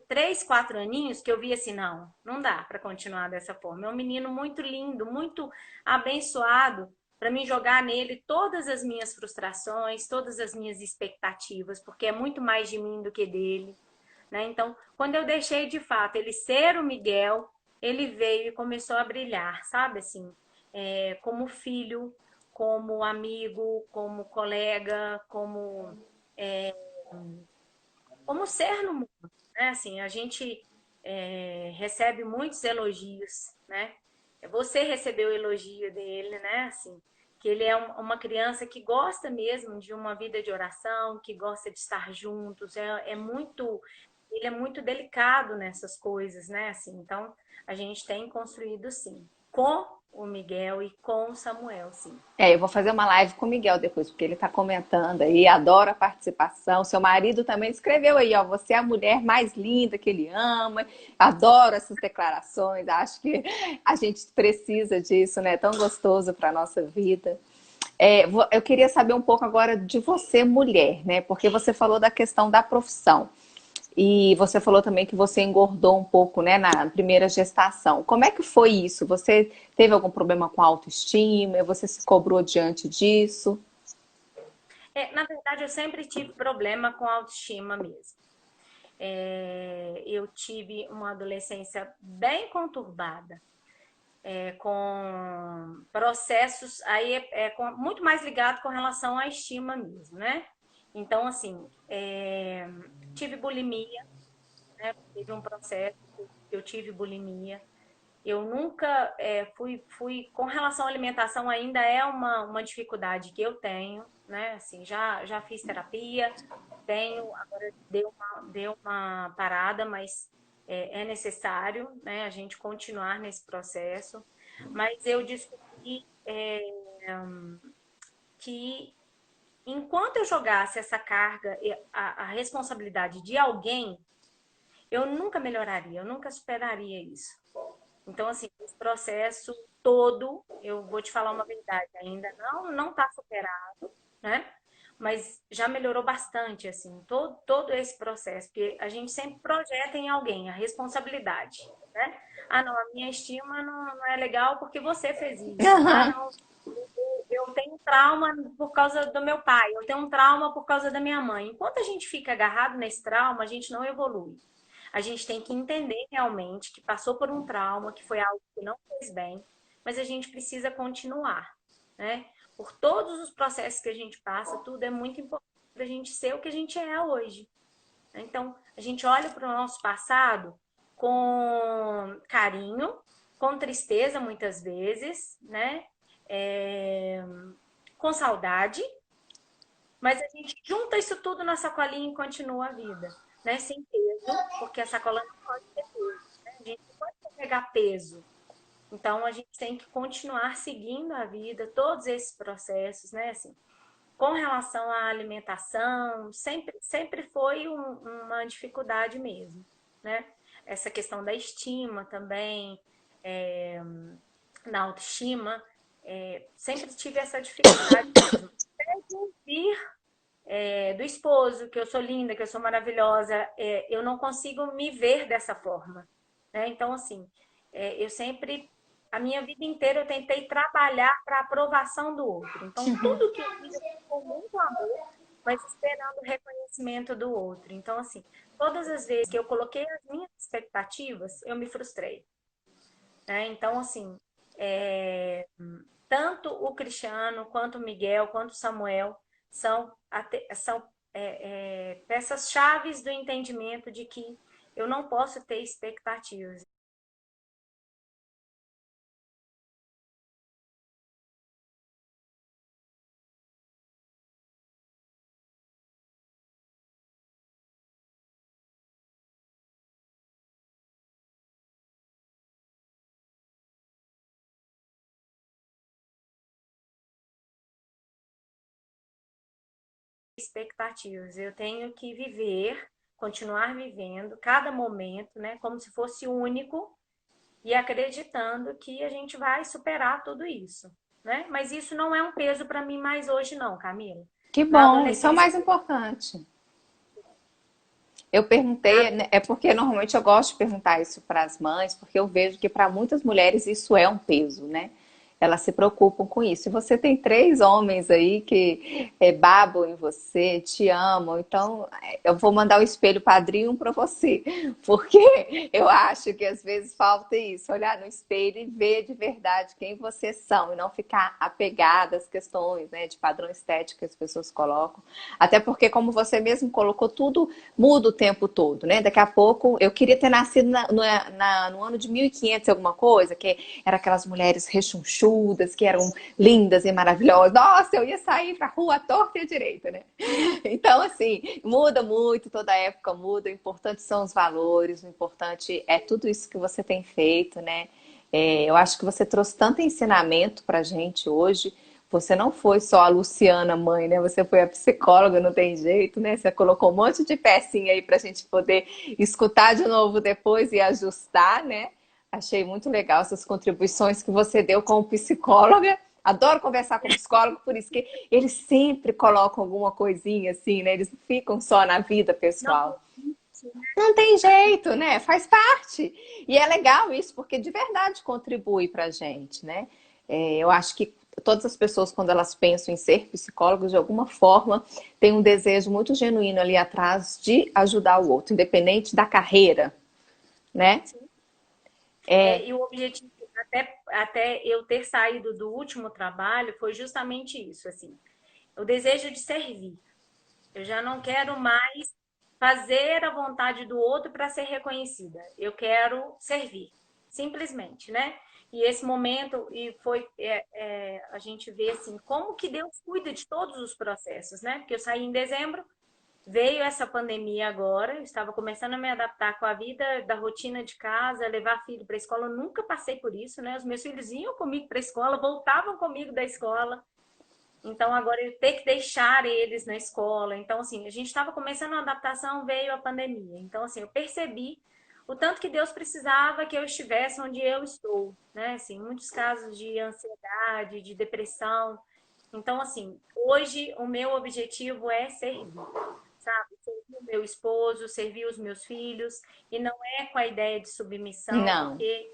3, 4 aninhos, que eu vi assim: não dá para continuar dessa forma. É um menino muito lindo, muito abençoado, para mim jogar nele todas as minhas frustrações, todas as minhas expectativas, porque é muito mais de mim do que dele. Né? Então, quando eu deixei de fato ele ser o Miguel, ele veio e começou a brilhar, sabe? Assim, como filho, como amigo, como colega, como ser no mundo, né? Assim, a gente recebe muitos elogios, né? Você recebeu o elogio dele, né? Assim, que ele é uma criança que gosta mesmo de uma vida de oração, que gosta de estar juntos, ele é muito delicado nessas coisas, né? Assim, então a gente tem construído sim, com o Miguel e com o Samuel, sim. É, eu vou fazer uma live com o Miguel depois, porque ele está comentando aí, adora a participação. Seu marido também escreveu aí, ó, você é a mulher mais linda que ele ama, adoro essas declarações, acho que a gente precisa disso, né? É tão gostoso para a nossa vida. É, eu queria saber um pouco agora de você, mulher, né? Porque você falou da questão da profissão. E você falou também que você engordou um pouco, né, na primeira gestação. Como é que foi isso? Você teve algum problema com a autoestima? Você se cobrou diante disso? Na verdade, eu sempre tive problema com autoestima mesmo. Eu tive uma adolescência bem conturbada, com processos aí muito mais ligado com relação à estima mesmo, né? Então, assim, tive bulimia, né? Teve um processo que eu tive bulimia. Eu nunca fui, com relação à alimentação, ainda é uma dificuldade que eu tenho, né? Assim, já fiz terapia, agora deu uma parada, mas é necessário, né, a gente continuar nesse processo. Mas eu descobri que enquanto eu jogasse essa carga, a responsabilidade de alguém, eu nunca melhoraria, eu nunca superaria isso. Então, assim, esse processo todo, eu vou te falar uma verdade, ainda não está superado, né? Mas já melhorou bastante, assim, todo esse processo, porque a gente sempre projeta em alguém a responsabilidade, né? Ah, não, a minha estima não é legal porque você fez isso. Ah, Aham. não, eu tenho trauma por causa do meu pai, eu tenho um trauma por causa da minha mãe. Enquanto a gente fica agarrado nesse trauma, a gente não evolui. A gente tem que entender realmente que passou por um trauma, que foi algo que não fez bem, mas a gente precisa continuar, né? Por todos os processos que a gente passa, tudo é muito importante para a gente ser o que a gente é hoje. Então, a gente olha para o nosso passado com carinho, com tristeza muitas vezes, né? É, com saudade, mas a gente junta isso tudo na sacolinha e continua a vida, né? Sem peso, porque a sacola não pode ter peso, né? A gente não pode pegar peso. Então, a gente tem que continuar seguindo a vida, todos esses processos, né? Assim, com relação à alimentação, sempre foi uma dificuldade mesmo, né? Essa questão da estima também, é, na autoestima, sempre tive essa dificuldade mesmo. Até de ouvir do esposo, que eu sou linda, que eu sou maravilhosa, eu não consigo me ver dessa forma, né? Então, assim, eu sempre, a minha vida inteira eu tentei trabalhar para a aprovação do outro. Então, tudo que eu fiz eu fiz com muito amor, mas esperando o reconhecimento do outro. Então, assim, todas as vezes que eu coloquei as minhas expectativas, eu me frustrei, né? Então, assim, é, tanto o Cristiano, quanto o Miguel, quanto o Samuel são peças chaves do entendimento de que eu não posso ter expectativas. Expectativas. Eu tenho que viver, continuar vivendo cada momento, né, como se fosse único e acreditando que a gente vai superar tudo isso, né? Mas isso não é um peso para mim mais hoje não, Camila. Que Na bom, isso é o adolescência, mais importante. Eu perguntei, né, é porque normalmente eu gosto de perguntar isso para as mães, porque eu vejo que para muitas mulheres isso é um peso, né? Elas se preocupam com isso. E você tem três homens aí que babam em você, te amam. Então, eu vou mandar o espelho padrinho para você, porque eu acho que às vezes falta isso, olhar no espelho e ver de verdade quem vocês são e não ficar apegada às questões, né, de padrão estético que as pessoas colocam. Até porque, como você mesmo colocou, tudo muda o tempo todo, né? Daqui a pouco, eu queria ter nascido no ano de 1500 alguma coisa, que era aquelas mulheres rechonchudas, que eram lindas e maravilhosas. Nossa, eu ia sair pra rua à torta e à direita, né? Então, assim, muda muito, toda época muda. O importante são os valores, o importante é tudo isso que você tem feito, né? Eu acho que você trouxe tanto ensinamento pra gente hoje. Você não foi só a Luciana mãe, né? Você foi a psicóloga, não tem jeito, né? Você colocou um monte de pecinha aí pra gente poder escutar de novo depois e ajustar, né? Achei muito legal essas contribuições que você deu como psicóloga. Adoro conversar com psicólogo, por isso que eles sempre colocam alguma coisinha assim, né? Eles não ficam só na vida não pessoal. existe, né? Não tem jeito, né? Faz parte. E é legal isso, porque de verdade contribui pra gente, né? Eu acho que todas as pessoas, quando elas pensam em ser psicólogos, de alguma forma, tem um desejo muito genuíno ali atrás de ajudar o outro, independente da carreira, né? Sim. É, E o objetivo, até eu ter saído do último trabalho, foi justamente isso, assim, o desejo de servir. Eu já não quero mais fazer a vontade do outro para ser reconhecida. Eu quero servir, simplesmente, né? E esse momento e foi a gente vê assim como que Deus cuida de todos os processos, né? Porque eu saí em dezembro, veio essa pandemia agora, eu estava começando a me adaptar com a vida da rotina de casa, levar filho para a escola. Eu nunca passei por isso, né? Os meus filhos iam comigo para a escola, voltavam comigo da escola. Então, agora eu ter que deixar eles na escola. Então, assim, a gente estava começando uma adaptação, veio a pandemia. Então, assim, eu percebi o tanto que Deus precisava que eu estivesse onde eu estou, né? Assim, muitos casos de ansiedade, de depressão. Então, assim, hoje o meu objetivo é servir, sabe? Servir o meu esposo, servir os meus filhos, e não é com a ideia de submissão, Não, porque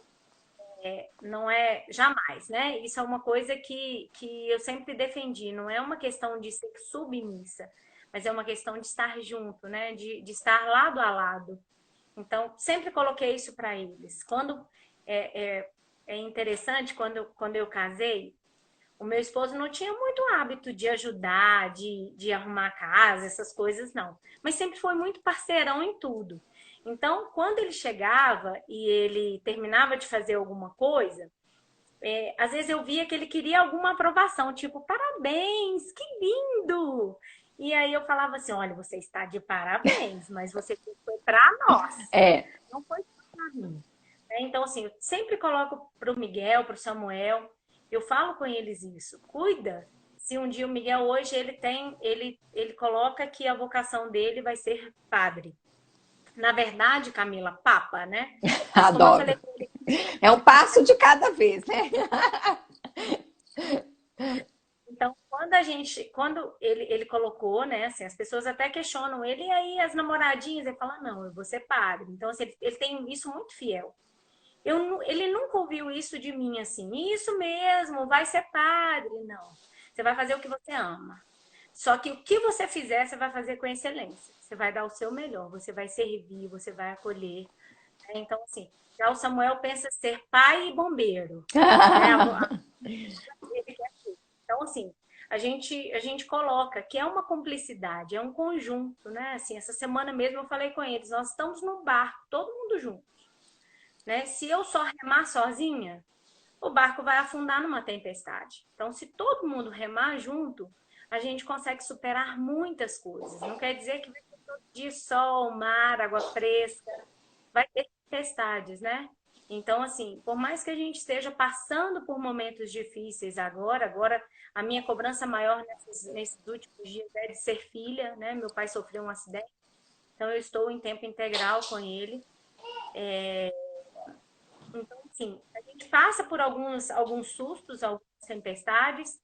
não é jamais, né? Isso é uma coisa que eu sempre defendi, não é uma questão de ser submissa, mas é uma questão de estar junto, né? De estar lado a lado. Então, sempre coloquei isso para eles. É interessante, quando eu casei, o meu esposo não tinha muito hábito de ajudar, de arrumar a casa, essas coisas, não. Mas sempre foi muito parceirão em tudo. Então, quando ele chegava e ele terminava de fazer alguma coisa, às vezes eu via que ele queria alguma aprovação, tipo, parabéns, que lindo! E aí eu falava assim, olha, você está de parabéns, mas você foi para nós, é. não foi para mim. Então, assim, eu sempre coloco para o Miguel, para o Samuel, eu falo com eles isso, cuida. Se um dia o Miguel hoje ele coloca que a vocação dele vai ser padre. Na verdade, Camila, papa, né? Mas como eu Adoro. falei com ele, É um passo de cada vez, né? então, quando ele colocou, né, assim, as pessoas até questionam ele, e aí as namoradinhas, ele fala, não, eu vou ser padre. Então, assim, ele tem isso muito fiel. Ele nunca ouviu isso de mim, assim, isso mesmo, vai ser padre. Não, você vai fazer o que você ama. Só que o que você fizer, você vai fazer com excelência. Você vai dar o seu melhor, você vai servir, você vai acolher. Né? Então, assim, já o Samuel pensa ser pai e bombeiro, né? Ele quer ser. Então, assim, a gente coloca que é uma cumplicidade, é um conjunto, né? Assim, essa semana mesmo eu falei com eles, nós estamos num barco, todo mundo junto, né? Se eu só remar sozinha, o barco vai afundar numa tempestade. Então, se todo mundo remar junto, a gente consegue superar muitas coisas. Não quer dizer que vai ter todo dia sol, mar, água fresca, vai ter tempestades, né? Então, assim, por mais que a gente esteja passando por momentos difíceis agora a minha cobrança maior nesses últimos dias é de ser filha, né? Meu pai sofreu um acidente, então eu estou em tempo integral com ele. Então, assim, a gente passa por alguns sustos, algumas tempestades,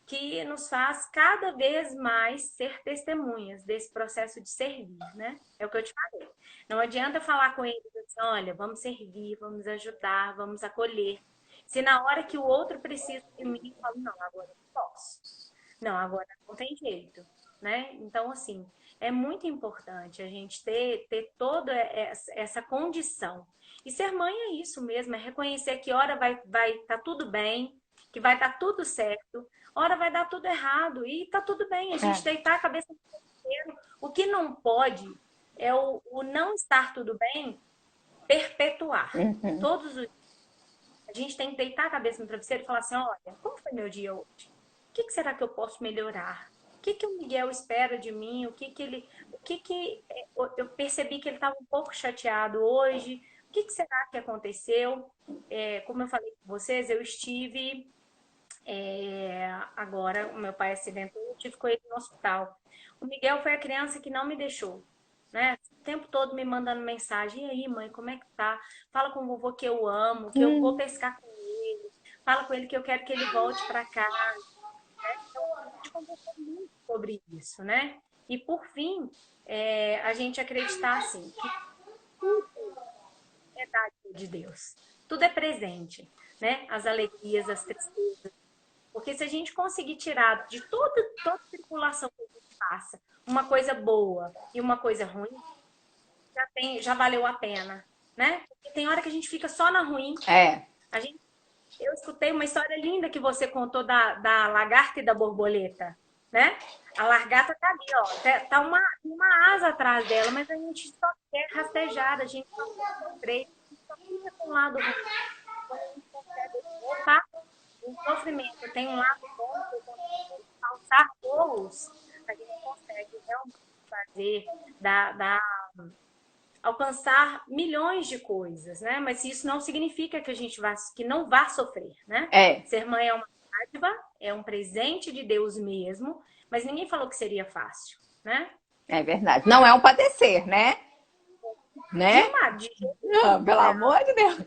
que nos faz cada vez mais ser testemunhas desse processo de servir, né? É o que eu te falei. Não adianta falar com eles assim, olha, vamos servir, vamos ajudar, vamos acolher. Se na hora que o outro precisa de mim, eu falo, não, agora eu não posso. Não, agora não tem jeito, né? Então, assim, é muito importante a gente ter toda essa condição. E ser mãe é isso mesmo, é reconhecer que hora vai estar tudo bem, que vai estar tudo certo, hora vai dar tudo errado e tá tudo bem. A gente É. deitar a cabeça no travesseiro. O que não pode é o não estar tudo bem perpetuar. Uhum. Todos os A gente tem que deitar a cabeça no travesseiro e falar assim, olha, como foi meu dia hoje? O que será que eu posso melhorar? O que o Miguel espera de mim? Eu percebi que ele estava um pouco chateado hoje. O que será que aconteceu? Como eu falei com vocês, eu estive agora, o meu pai acidentou, eu tive com ele no hospital. O Miguel foi a criança que não me deixou, né? O tempo todo me mandando mensagem. E aí, mãe, como é que tá? Fala com o vovô que eu amo, que eu vou pescar com ele. Fala com ele que eu quero que ele volte para cá. Então, a gente conversou muito sobre isso, né? E por fim, a gente acreditar assim, que tudo é dádiva de Deus. Tudo é presente, né? As alegrias, as tristezas. Porque se a gente conseguir tirar de toda tripulação que a gente passa uma coisa boa e uma coisa ruim, já valeu a pena, né? Porque tem hora que a gente fica só na ruim. É. A gente, eu escutei uma história linda que você contou da lagarta e da borboleta, né? A lagarta tá ali, ó, tá uma asa atrás dela, mas a gente só quer rastejar, a gente só quer sofrer, a gente só fica com o lado ruim. Quando a gente consegue, opa, o sofrimento tem um lado bom, que quando alçar voos, a gente consegue realmente fazer, alcançar milhões de coisas, né? Mas isso não significa que a gente que não vá sofrer, né? É. Ser mãe é uma dádiva, é um presente de Deus mesmo, mas ninguém falou que seria fácil, né? É verdade. Não é um padecer, né? Né? De jeito Não, pelo né? amor de Deus.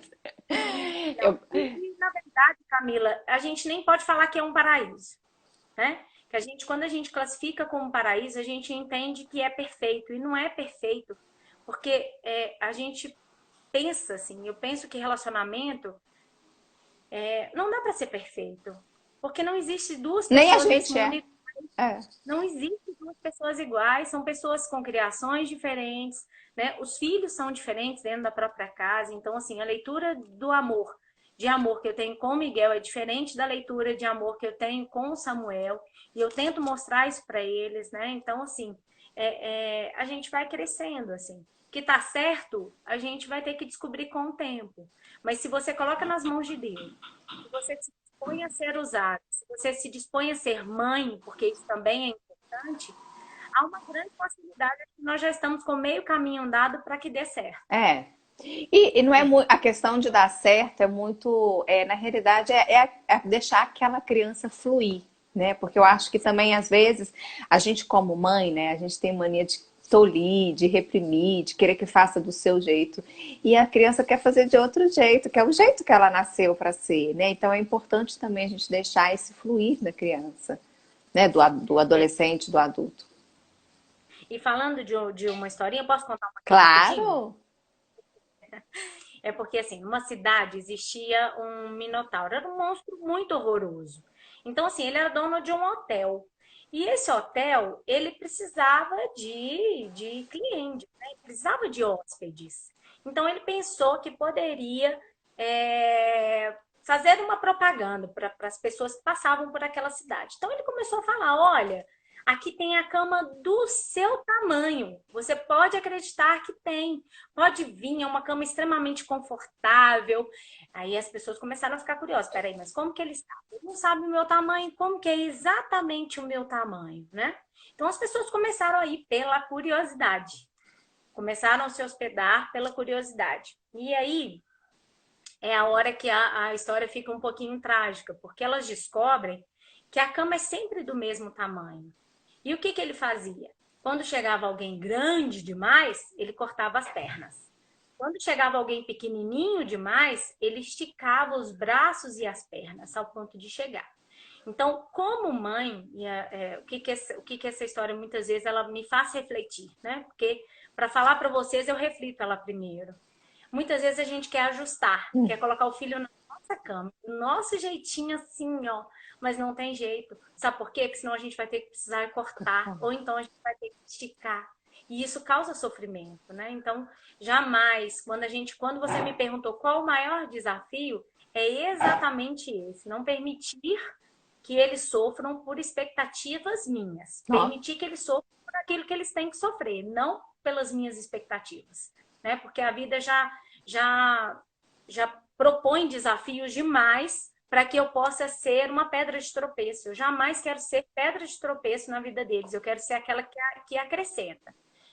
Então, Eu, na verdade, Camila, a gente nem pode falar que é um paraíso, né? Que a gente, quando a gente classifica como paraíso, a gente entende que é perfeito, e não é perfeito, porque a gente pensa assim, eu penso que relacionamento não dá para ser perfeito, porque não existe duas nem a pessoas nesse gente mundo. é. É. Não existe duas pessoas iguais, são pessoas com criações diferentes, né? Os filhos são diferentes dentro da própria casa, então assim, a leitura do amor, de amor que eu tenho com o Miguel é diferente da leitura de amor que eu tenho com o Samuel, e eu tento mostrar isso para eles, né? Então assim, a gente vai crescendo assim. Que tá certo, a gente vai ter que descobrir com o tempo. Mas se você coloca nas mãos de Deus, se você se dispõe a ser usado, se você se dispõe a ser mãe, porque isso também é importante, há uma grande possibilidade de que nós já estamos com meio caminho andado para que dê certo. É. E não é a questão de dar certo, é muito, na realidade, é deixar aquela criança fluir, né? Porque eu acho que também, às vezes, a gente como mãe, né, a gente tem mania de tolir, de reprimir, de querer que faça do seu jeito. E a criança quer fazer de outro jeito, que é o jeito que ela nasceu para ser, né? Então é importante também a gente deixar esse fluir da criança, né? Do É. adolescente, do adulto. E falando de uma historinha, posso contar uma aqui rapidinho? Claro! É porque, assim, numa cidade existia um minotauro, era um monstro muito horroroso. Então, assim, ele era dono de um hotel. E esse hotel, ele precisava de clientes, né? Ele precisava de hóspedes. Então, ele pensou que poderia fazer uma propaganda para as pessoas que passavam por aquela cidade. Então, ele começou a falar: olha, aqui tem a cama do seu tamanho. Você pode acreditar que tem. Pode vir, é uma cama extremamente confortável. Aí as pessoas começaram a ficar curiosas. Peraí, mas como que ele sabe? Ele não sabe o meu tamanho, como que é exatamente o meu tamanho, né? Então as pessoas começaram a ir pela curiosidade. Começaram a se hospedar pela curiosidade. E aí é a hora que a história fica um pouquinho trágica, porque elas descobrem que a cama é sempre do mesmo tamanho. E o que, que ele fazia? Quando chegava alguém grande demais, ele cortava as pernas. Quando chegava alguém pequenininho demais, ele esticava os braços e as pernas ao ponto de chegar. Então, como mãe, o que essa história muitas vezes ela me faz refletir, né? Porque para falar para vocês eu reflito ela primeiro. Muitas vezes a gente quer ajustar, quer colocar o filho na nossa cama, do nosso jeitinho assim, ó, mas não tem jeito. Sabe por quê? Porque senão a gente vai ter que precisar cortar, ou então a gente vai ter que esticar. E isso causa sofrimento, né? Então, jamais, quando você me perguntou qual o maior desafio, é exatamente esse, não permitir que eles sofram por expectativas minhas, Nossa. permitir que eles sofram por aquilo que eles têm que sofrer, não pelas minhas expectativas, né? Porque a vida já já propõe desafios demais para que eu possa ser uma pedra de tropeço. Eu jamais quero ser pedra de tropeço na vida deles. Eu quero ser aquela que acrescenta.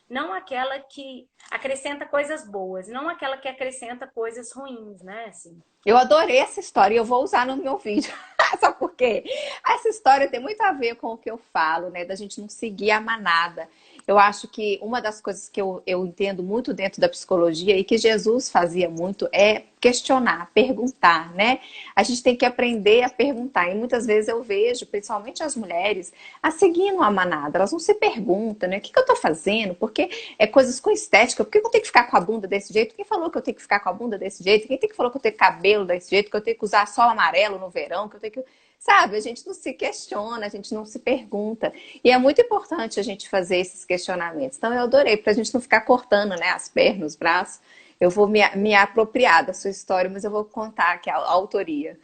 Não aquela que acrescenta coisas boas, não aquela que acrescenta coisas ruins, né? Assim. Eu adorei essa história e eu vou usar no meu vídeo. Sabe por quê? Essa história tem muito a ver com o que eu falo, né? Da gente não seguir a manada. Eu acho que uma das coisas que eu entendo muito dentro da psicologia e que Jesus fazia muito é questionar, perguntar, né? A gente tem que aprender a perguntar. E muitas vezes eu vejo, principalmente as mulheres, a seguindo a manada. Elas não se perguntam, né? O que que eu tô fazendo? Porque é coisas com estética. Por que eu tenho que ficar com a bunda desse jeito? Quem falou que eu tenho que ficar com a bunda desse jeito? Quem tem que falou que eu tenho cabelo desse jeito? Que eu tenho que usar só amarelo no verão? Que eu tenho que... Sabe, a gente não se questiona, a gente não se pergunta. E é muito importante a gente fazer esses questionamentos. Então eu adorei, para a gente não ficar cortando, né, as pernas, os braços. Eu vou me apropriar da sua história, mas eu vou contar aqui a autoria.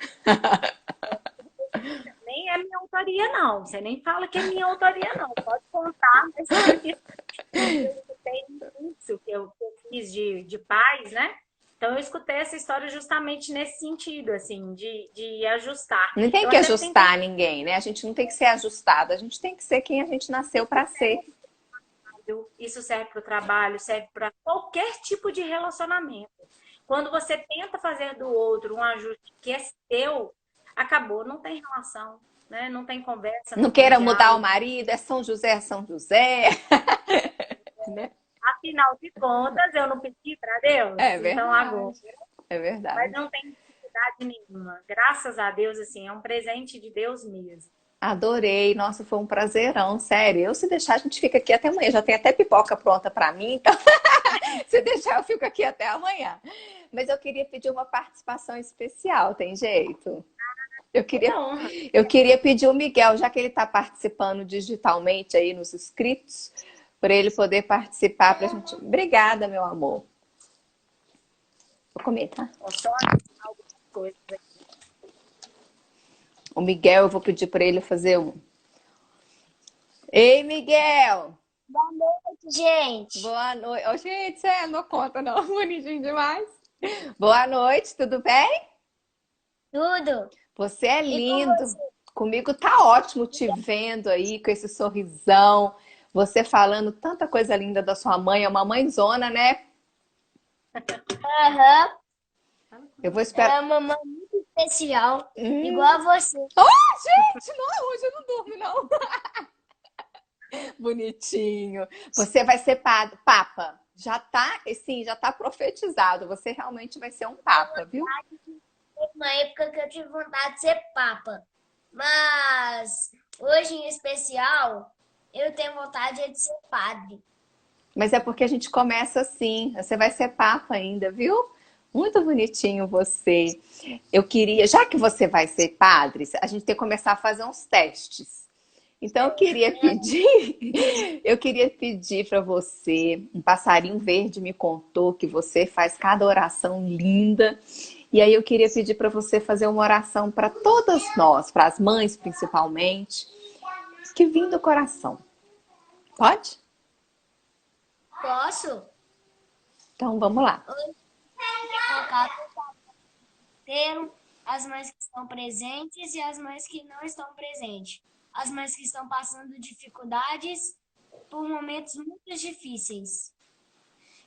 Nem é minha autoria, não. Você nem fala que é minha autoria, não. Pode contar, mas eu escutei isso que eu fiz de paz, né? Então eu escutei essa história justamente nesse sentido, assim, de ajustar. Não tem Eu que até tentei, ajustar ninguém, né? A gente não tem que ser ajustado, a gente tem que ser quem a gente nasceu para ser. isso serve para o trabalho, serve para qualquer tipo de relacionamento. Quando você tenta fazer do outro um ajuste que é seu, acabou, não tem relação, né? Não tem conversa, Não não tem queira mudar o diálogo. marido, é São José, né? Afinal de contas, eu não pedi para Deus, É então agora. verdade, é Mas verdade. não tem dificuldade nenhuma. Graças a Deus, assim, é um presente de Deus mesmo. Adorei, nossa, foi um prazerão, sério. Eu, se deixar, a gente fica aqui até amanhã. Já tem até pipoca pronta pra mim, então se deixar, eu fico aqui até amanhã. Mas eu queria pedir uma participação especial, tem jeito? Eu queria, Muita honra. eu queria pedir o Miguel, já que ele está participando digitalmente aí nos inscritos, para ele poder participar pra gente. Obrigada, meu amor. Vou comer, tá? Ó, só algumas coisas aqui. O Miguel, eu vou pedir para ele fazer um. Ei, Miguel! Boa noite, gente. Boa noite. Ô, gente, você não conta, não. Bonitinho demais. Boa noite, tudo bem? Tudo? Você é E com lindo. você? Comigo tá ótimo te vendo aí com esse sorrisão. Você falando tanta coisa linda da sua mãe. É uma mãezona, né? Aham. Eu vou Ela esperar. é uma mamãe muito especial, igual Hum. a você. Oh, gente, não, hoje eu não durmo, não. Bonitinho. Você vai ser papa. Já tá, sim, já tá profetizado. Você realmente vai ser um papa, viu? Teve uma época que eu tive vontade de ser papa. Mas hoje em especial, eu tenho vontade de ser padre. Mas é porque a gente começa assim. Você vai ser papa ainda, viu? Muito bonitinho você. Eu queria, já que você vai ser padre, a gente tem que começar a fazer uns testes. Então eu queria pedir para você, um passarinho verde me contou que você faz cada oração linda. E aí eu queria pedir para você fazer uma oração para todas nós, para as mães principalmente, que vim do coração. Pode? Posso? Então vamos lá. Hoje eu quero colocar inteiro, as mães que estão presentes e as mães que não estão presentes. As mães que estão passando dificuldades por momentos muito difíceis.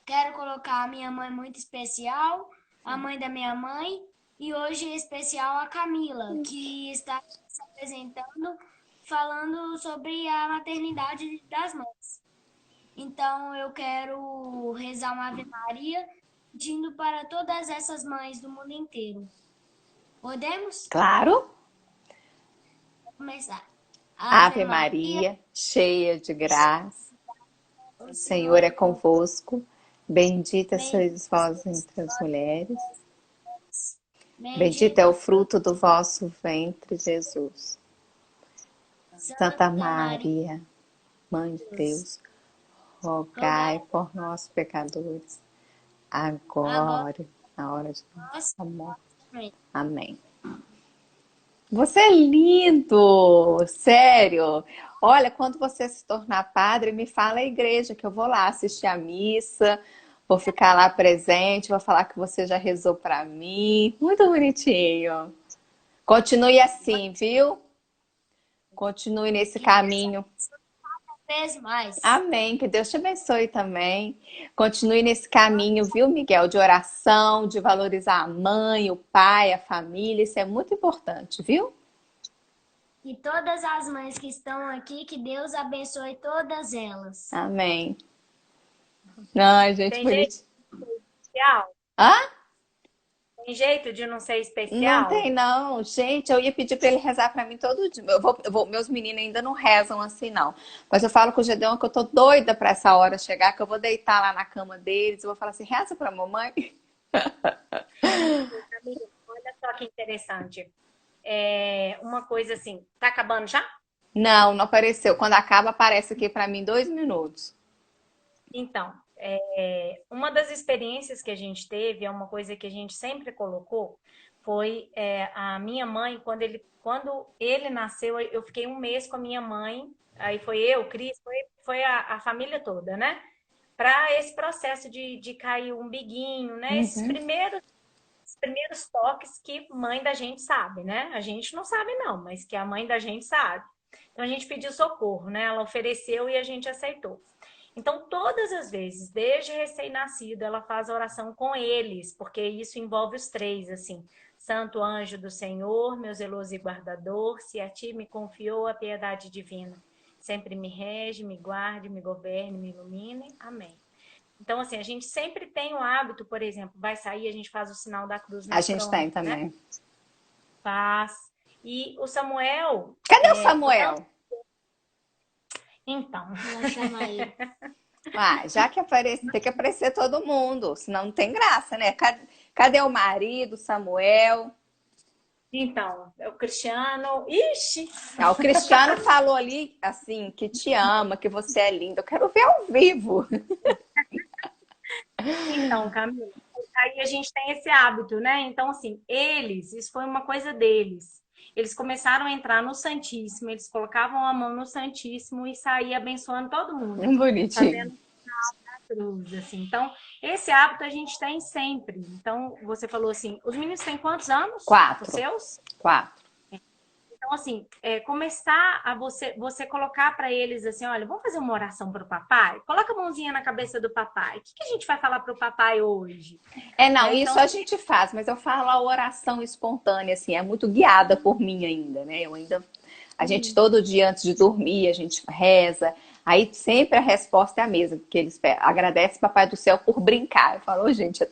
Quero colocar a minha mãe muito especial, a mãe da minha mãe, e hoje em especial a Camila, que está se apresentando, falando sobre a maternidade das mães. Então eu quero rezar uma Ave Maria, pedindo para todas essas mães do mundo inteiro. Podemos? Claro. Vou começar. Ave Ave Maria, Maria, cheia de graça, o o Senhor Senhor é é convosco. convosco. Bendita Bendita sois vós sois entre as vós, mulheres. Bendito bendito é é o o fruto fruto do vosso ventre, Jesus. Santa Santa Maria, Maria, Mãe de Deus. Deus, rogai Rogai por nós, pecadores, agora agora, e na hora de nós. nossa morte. Amém. Amém. Você é lindo, sério. Olha, quando você se tornar padre, me fala a igreja, que eu vou lá assistir a missa, vou ficar lá presente, vou falar que você já rezou para mim. Muito bonitinho. Continue assim, viu? Continue nesse Que Deus caminho. fez mais. Amém. Que Deus te abençoe também. Continue nesse caminho, viu, Miguel? De oração, de valorizar a mãe, o pai, a família. Isso é muito importante, viu? E todas as mães que estão aqui, que Deus abençoe todas elas. Amém. Ai, gente, Tem jeito bonitinho. de ser especial? Hã? Tem jeito de não ser Não especial? tem, não. Gente, eu ia pedir para ele rezar para mim todo dia. Meus meninos ainda não rezam assim, não. Mas eu falo com o Gedeon que eu tô doida para essa hora chegar, que eu vou deitar lá na cama deles. Eu vou falar assim: reza para mamãe. Amiga, olha só que interessante. Uma coisa assim, tá acabando já? Não, não apareceu. Quando acaba, aparece aqui para mim 2 minutos. Então, uma das experiências que a gente teve, é uma coisa que a gente sempre colocou, foi a minha mãe, quando ele nasceu, eu fiquei um mês com a minha mãe, aí foi eu, Cris, foi a família toda, né? Para esse processo de cair o umbiguinho, né? Uhum. Esses primeiros toques que mãe da gente sabe, né? A gente não sabe não, mas que a mãe da gente sabe. Então a gente pediu socorro, né? Ela ofereceu e a gente aceitou. Então, todas as vezes, desde recém-nascido, ela faz oração com eles, porque isso envolve os três, assim. Santo anjo do Senhor, meu zeloso e guardador, se a ti me confiou a piedade divina. Sempre me rege, me guarde, me governe, me ilumine. Amém. Então, assim, a gente sempre tem o hábito, por exemplo, vai sair, a gente faz o sinal da cruz A na gente tem fronte, né? também. Faz. E o Samuel, Cadê o Samuel? então, Vou chamar ele. Ah, já que aparece, tem que aparecer todo mundo, senão não tem graça, né? Cadê o marido, Samuel? então, é o Cristiano. Ixi! Ah, o Cristiano falou ali, assim, que te ama, que você é linda. Eu quero ver ao vivo. Então, Camila, aí a gente tem esse hábito, né? Então, assim, isso foi uma coisa deles. Eles começaram a entrar no Santíssimo, eles colocavam a mão no Santíssimo e saía abençoando todo mundo, Bonitinho. fazendo cruz, assim. Então, esse hábito a gente tem sempre. Então, você falou assim, os meninos têm quantos anos? Os 4. seus? 4. Então, assim, começar a você colocar para eles assim, olha, vamos fazer uma oração para o papai? Coloca a mãozinha na cabeça do papai. O que a gente vai falar para o papai hoje? É, não, Né? isso Então, a gente faz, mas eu falo a oração espontânea, assim, é muito guiada por mim ainda, né? A gente todo dia antes de dormir, a gente reza. Aí sempre a resposta é a mesma, porque eles agradecem Papai do Céu por brincar. Eu falo, gente,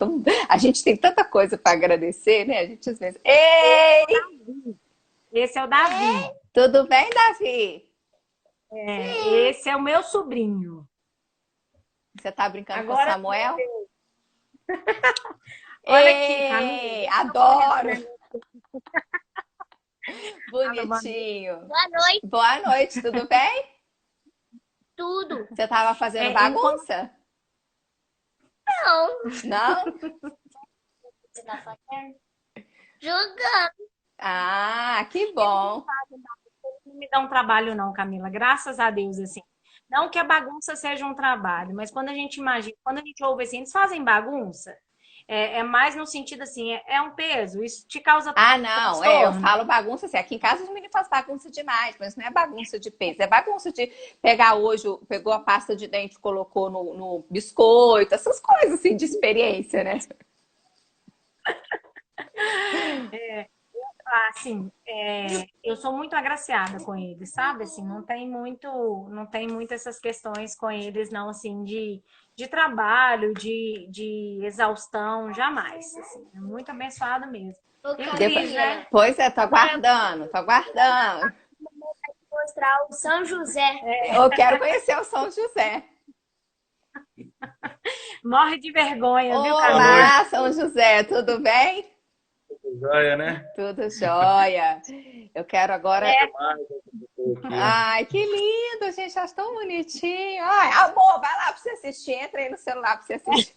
a gente tem tanta coisa para agradecer, né? A gente às vezes, ei, esse é o Davi. tudo bem, Davi? Esse é o meu sobrinho. Você tá brincando com o Agora, Samuel? olha aqui, Ei, Camila. adoro! Boa Bonitinho. Boa noite, Boa noite, tudo bem? tudo. Você tava fazendo enquanto bagunça? Não. Não? Você tá fazendo? Jogando. Ah, que bom. não me dá um trabalho, não, Camila. Graças a Deus, assim. Não que a bagunça seja um trabalho, mas quando a gente imagina, quando a gente ouve assim, eles fazem bagunça, é mais no sentido assim, é um peso, isso te causa Ah, não, eu transtorno. falo bagunça assim. Aqui em casa os meninos fazem bagunça demais, mas não é bagunça de peso, é bagunça de pegar hoje, pegou a pasta de dente, colocou no biscoito, essas coisas assim de experiência, né? Assim, eu sou muito agraciada com eles, sabe? Assim, não tem muito essas questões com eles, não, assim, de trabalho, de exaustão, jamais. Assim, é muito abençoado mesmo. Ô, E o Depois, Cris, Camila, né? pois é, tô aguardando, tô aguardando. mostrar o São José. Eu quero conhecer o São José. Morre de vergonha, viu, Boa Camila? noite, Olá, São José, tudo bem? joia, né? Tudo jóia. Eu quero agora. Demais essa pessoa aqui. Ai, que lindo, gente, acho tão bonitinho. Ai, amor, vai lá pra você assistir, entra aí no celular pra você assistir.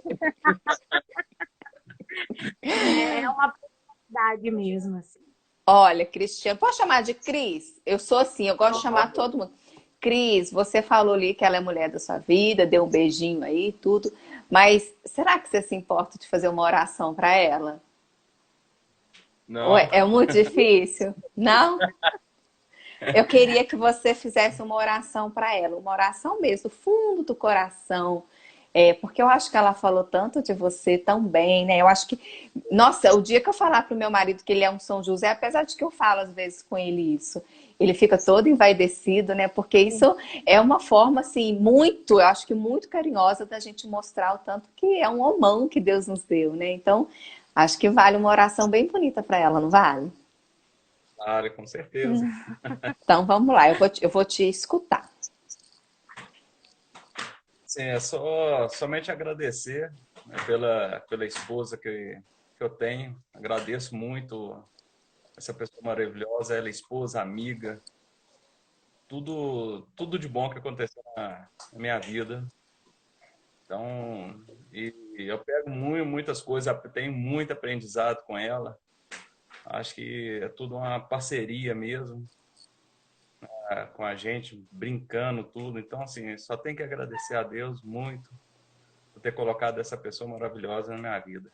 É uma oportunidade mesmo, assim. Olha, Cristiano, posso chamar de Cris? Eu sou assim, eu gosto de chamar todo mundo. Cris, você falou ali que ela é mulher da sua vida, deu um beijinho aí, tudo. Mas será que você se importa de fazer uma oração para ela? Não, Ou é muito difícil? Não? Eu queria que você fizesse uma oração para ela, uma oração mesmo, do fundo do coração. Porque eu acho que ela falou tanto de você tão bem, né? Eu acho que, nossa, o dia que eu falar pro meu marido que ele é um São José, apesar de que eu falo às vezes com ele isso, ele fica todo envaidecido, né? Porque isso é uma forma, assim, muito, eu acho que muito carinhosa da gente mostrar o tanto que é um homão que Deus nos deu, né? Então, acho que vale uma oração bem bonita para ela, não vale? claro, com certeza. Então, vamos lá, eu vou te escutar. Sim, é somente agradecer, né, pela esposa que eu tenho. Agradeço muito essa pessoa maravilhosa, ela é esposa, amiga, tudo de bom que aconteceu na minha vida. Então, e eu pego muitas coisas, tenho muito aprendizado com ela. Acho que é tudo uma parceria mesmo, com a gente, brincando tudo. Então, assim, só tem que agradecer a Deus muito por ter colocado essa pessoa maravilhosa na minha vida.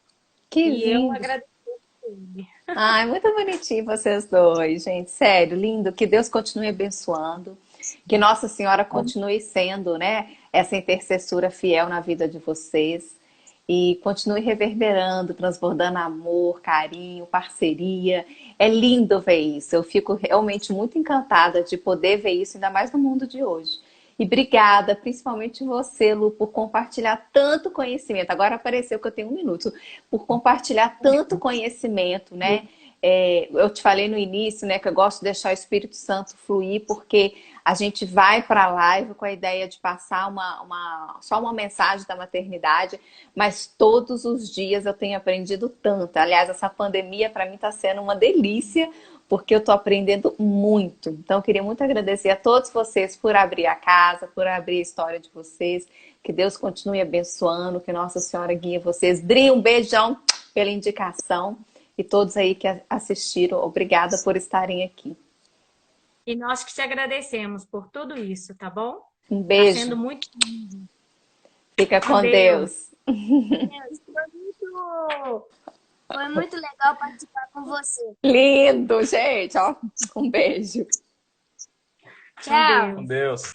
Que E eu lindo! agradeço ele. Ai, muito bonitinho vocês dois, gente. Sério, lindo. Que Deus continue abençoando. Que Nossa Senhora continue sendo, né, essa intercessora fiel na vida de vocês. E continue reverberando, transbordando amor, carinho, parceria. É lindo ver isso. Eu fico realmente muito encantada de poder ver isso, ainda mais no mundo de hoje. E obrigada, principalmente você, Lu, por compartilhar tanto conhecimento. Agora apareceu que eu tenho 1 minuto. Por compartilhar tanto conhecimento, né? Eu te falei no início, né, que eu gosto de deixar o Espírito Santo fluir, porque a gente vai para a live com a ideia de passar só uma mensagem da maternidade, mas todos os dias eu tenho aprendido tanto. Aliás, essa pandemia para mim está sendo uma delícia, porque eu estou aprendendo muito. Então, eu queria muito agradecer a todos vocês por abrir a casa, por abrir a história de vocês. Que Deus continue abençoando, que Nossa Senhora guie vocês. Dri, um beijão pela indicação. E todos aí que assistiram, obrigada por estarem aqui. E nós que te agradecemos por tudo isso, tá bom? Um Tá beijo. sendo muito. Fica com Deus. Foi muito legal participar com você. Lindo, gente. Ó, um beijo. Tchau. Com Deus.